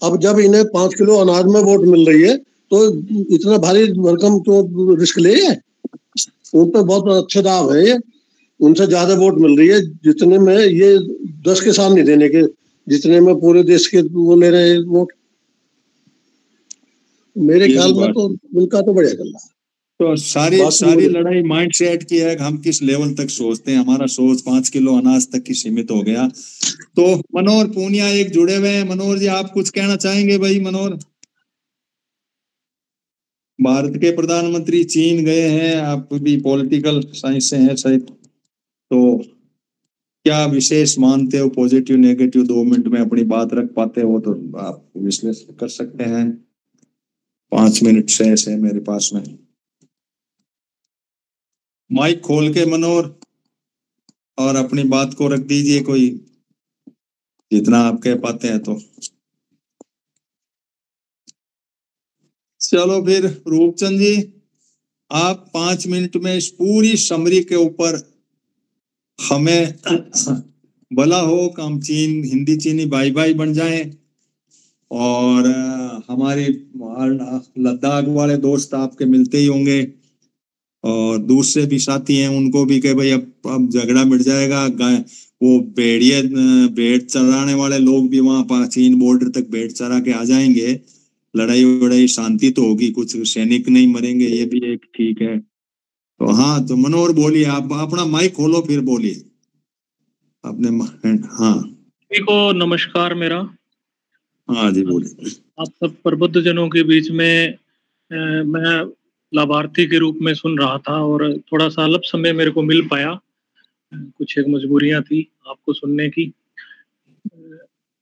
अब जब इन्हें 5 किलो अनाज में वोट मिल रही है तो इतना भारी भरकम तो रिस्क ले है। उन पर बहुत अच्छे दाव है, ये उनसे ज्यादा वोट मिल रही है जितने में ये 10 किसान नहीं देने के, जितने में पूरे देश के वो ले रहे हैं वोट। मेरे ख्याल में तो उनका तो बढ़िया चल रहा है। तो सारी लड़ाई माइंड सेट की है, हम किस लेवल तक सोचते हैं। हमारा सोच 5 किलो अनाज तक की सीमित हो गया। तो मनोहर पूनिया एक जुड़े हुए हैं। मनोहर जी, आप कुछ कहना चाहेंगे? भाई मनोहर, भारत के प्रधानमंत्री चीन गए हैं, आप भी पॉलिटिकल साइंस से हैं शायद, तो क्या विशेष मानते हो? पॉजिटिव नेगेटिव 2 मिनट में अपनी बात रख पाते हो तो आप विश्लेषण कर सकते हैं। 5 मिनट शेष है मेरे पास में। माइक खोल के मनोहर और अपनी बात को रख दीजिए, कोई जितना आप कह पाते हैं तो। चलो फिर रूपचंद जी, आप 5 मिनट में इस पूरी समरी के ऊपर हमें भला हो कि हम हिंदी चीनी भाई भाई बन जाएं, और हमारे लद्दाख वाले दोस्त आपके मिलते ही होंगे, और दूसरे भी साथी हैं उनको भी कहे भाई अब झगड़ा मिट जाएगा। वो भेड़ चराने वाले लोग भी वहां चीन बॉर्डर तक भेड़ चरा के आ जाएंगे, लड़ाई वड़ाई शांति तो होगी, कुछ सैनिक नहीं मरेंगे, ये भी एक ठीक है। तो हाँ, तो मनोहर बोलिए, आप अपना माइक खोलो फिर बोलिए अपने। हाँ को नमस्कार मेरा। हाँ जी बोलिए। आप सब प्रबुद्ध जनों के बीच में मैं लाभार्थी के रूप में सुन रहा था, और थोड़ा सा अल्प समय मेरे को मिल पाया, कुछ एक मजबूरियां थी आपको सुनने की,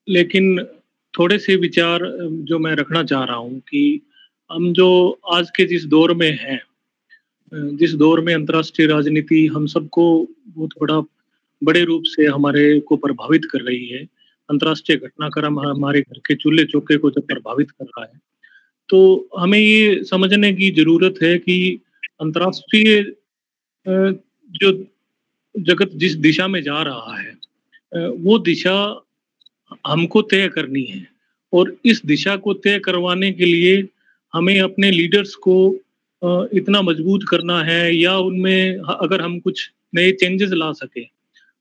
लेकिन थोड़े से विचार जो मैं रखना चाह रहा हूँ कि हम जो आज के जिस दौर में हैं, जिस दौर में अंतर्राष्ट्रीय राजनीति हम सबको बहुत बड़े रूप से हमारे को प्रभावित कर रही है, अंतर्राष्ट्रीय घटनाक्रम हमारे घर के चूल्हे चौके को जब प्रभावित कर रहा है, तो हमें ये समझने की जरूरत है कि अंतर्राष्ट्रीय जो जगत जिस दिशा में जा रहा है वो दिशा हमको तय करनी है, और इस दिशा को तय करवाने के लिए हमें अपने लीडर्स को इतना मजबूत करना है, या उनमें अगर हम कुछ नए चेंजेस ला सके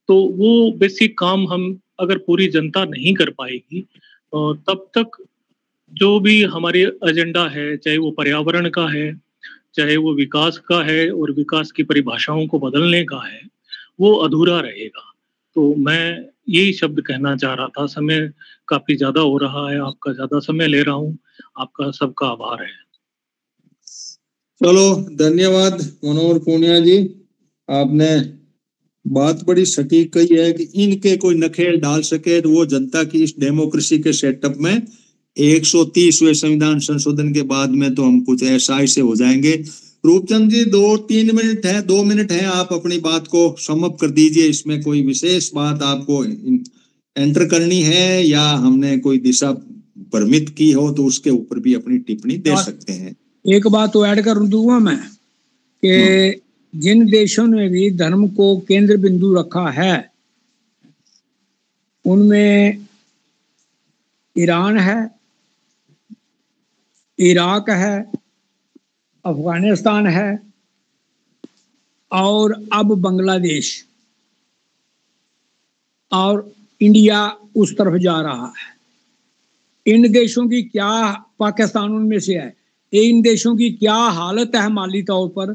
तो वो बेसिक काम हम अगर पूरी जनता नहीं कर पाएगी तब तक जो भी हमारे एजेंडा है, चाहे वो पर्यावरण का है, चाहे वो विकास का है और विकास की परिभाषाओं को बदलने का है, वो अधूरा रहेगा। तो मैं यही शब्द कहना चाह रहा था। समय काफी ज्यादा हो रहा है, आपका ज्यादा समय ले रहा हूँ, आपका सबका आभार है। चलो धन्यवाद मनोहर पूनिया जी, आपने बात बड़ी सटीक कही है कि इनके कोई नखेल डाल सके तो वो जनता की इस डेमोक्रेसी के सेटअप में 130वें संविधान संशोधन के बाद में तो हम कुछ ऐसा ऐसे हो जाएंगे। रूपचंद जी 2-3 मिनट है, 2 मिनट है, आप अपनी बात को समअप कर दीजिए। इसमें कोई विशेष बात आपको एंटर करनी है या हमने कोई दिशा भ्रमित की हो तो उसके ऊपर भी अपनी टिप्पणी दे सकते हैं। एक बात तो ऐड कर दूंगा मैं कि जिन देशों ने भी धर्म को केंद्र बिंदु रखा है उनमें ईरान है, इराक है, अफगानिस्तान है और अब बांग्लादेश और इंडिया उस तरफ जा रहा है। इन देशों की क्या, पाकिस्तान उनमें से है, इन देशों की क्या हालत है माली तौर पर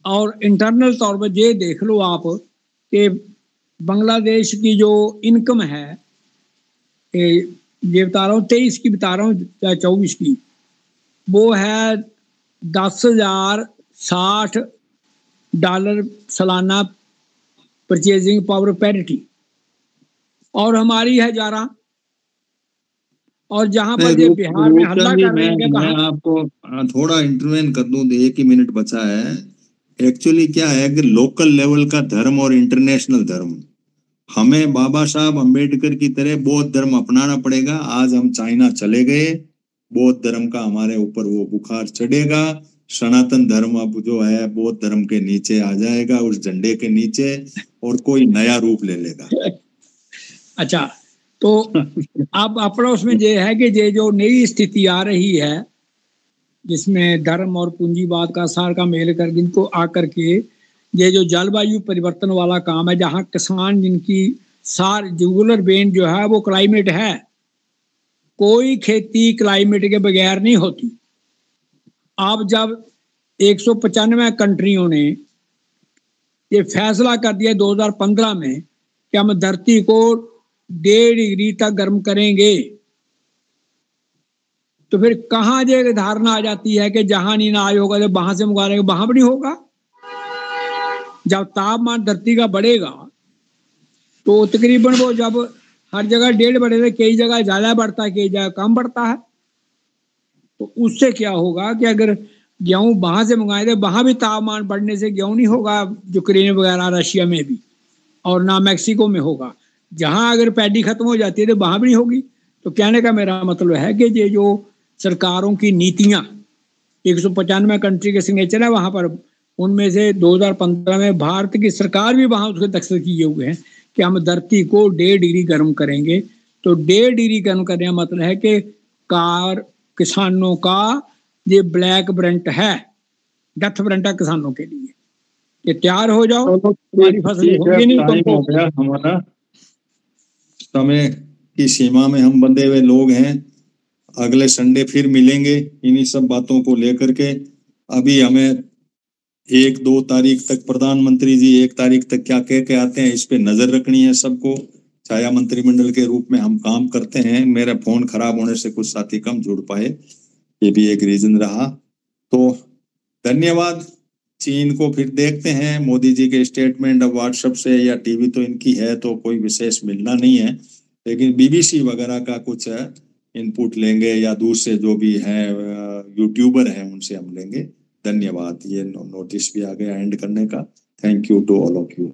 और इंटरनल तौर पर। ये देख लो आप कि बांग्लादेश की जो इनकम है, ये बता रहा हूँ 23 की बता रहा हूँ या 24 की, वो है $10,060 सालाना परचेजिंग पावर पैरिटी और हमारी है 11। और जहां पर ये बिहार में हल्ला कर रहे हैं, मैं आपको थोड़ा इंटरवेन कर दूं, 1 ही मिनट बचा है। एक्चुअली क्या है कि लोकल लेवल का धर्म और इंटरनेशनल धर्म, हमें बाबा साहब अम्बेडकर की तरह बौद्ध धर्म अपनाना पड़ेगा। आज हम चाइना चले गए, बौद्ध धर्म का हमारे ऊपर वो बुखार चढ़ेगा। सनातन धर्म अब जो है बौद्ध धर्म के नीचे आ जाएगा, उस झंडे के नीचे, और कोई नया रूप ले लेगा। अच्छा, तो अब अपना उसमें ये है कि ये जो नई स्थिति आ रही है जिसमें धर्म और पूंजीवाद का सार का मेल कर जिनको आकर के ये जो जलवायु परिवर्तन वाला काम है, जहाँ किसान जिनकी सार जुगुलर वेन जो है वो क्लाइमेट है, कोई खेती क्लाइमेट के बगैर नहीं होती। अब जब 195 कंट्रियों ने ये फैसला कर दिया 2015 में कि हम धरती को 1.5 डिग्री तक गर्म करेंगे, तो फिर कहाँ ये धारणा आ जाती है कि जहां नहीं ना होगा तो वहां से मंगा लेंगे, वहां भी नहीं होगा। जब तापमान धरती का बढ़ेगा तो तकरीबन वो जब हर जगह 1.5 बढ़े, कई जगह ज्यादा बढ़ता है, कई जगह कम बढ़ता है, तो उससे क्या होगा कि अगर गेहूं वहां से मंगाए थे, वहां भी तापमान बढ़ने से गेहूं नहीं होगा यूक्रेन वगैरह रशिया में भी, और ना मैक्सिको में होगा। जहां अगर पैडी खत्म हो जाती है तो वहां भी नहीं होगी। तो कहने का मेरा मतलब है कि ये जो सरकारों की नीतियां 195 कंट्री के सिग्नेचर है वहां पर, उनमें से 2015 में भारत की सरकार भी वहां उसके दस्तखत किए हुए हैं कि हम धरती को 1.5 डिग्री गर्म करेंगे। तो 1.5 डिग्री गर्म करने का मतलब है कि किसानों का ये ब्लैक ब्रंट है, डेथ ब्रंट है किसानों के लिए, ये तैयार हो जाओ, हमारी फसल होगी नहीं। टाइम हो गया हमारा, समय की सीमा में हम बंधे हुए लोग हैं। अगले संडे फिर मिलेंगे इन्हीं सब बातों को लेकर के। अभी हमें 1-2 तारीख तक प्रधानमंत्री जी 1 तारीख तक क्या कह के आते हैं इस पे नजर रखनी है सबको। छाया मंत्रिमंडल के रूप में हम काम करते हैं। मेरा फोन खराब होने से कुछ साथी कम जुड़ पाए, ये भी एक रीजन रहा। तो धन्यवाद। चीन को फिर देखते हैं, मोदी जी के स्टेटमेंट अब व्हाट्सएप से या टीवी तो इनकी है तो कोई विशेष मिलना नहीं है, लेकिन बीबीसी वगैरह का कुछ इनपुट लेंगे या दूसरे जो भी हैं यूट्यूबर हैं उनसे हम लेंगे। धन्यवाद। ये नोटिस भी आ गया एंड करने का। Thank you to all of you.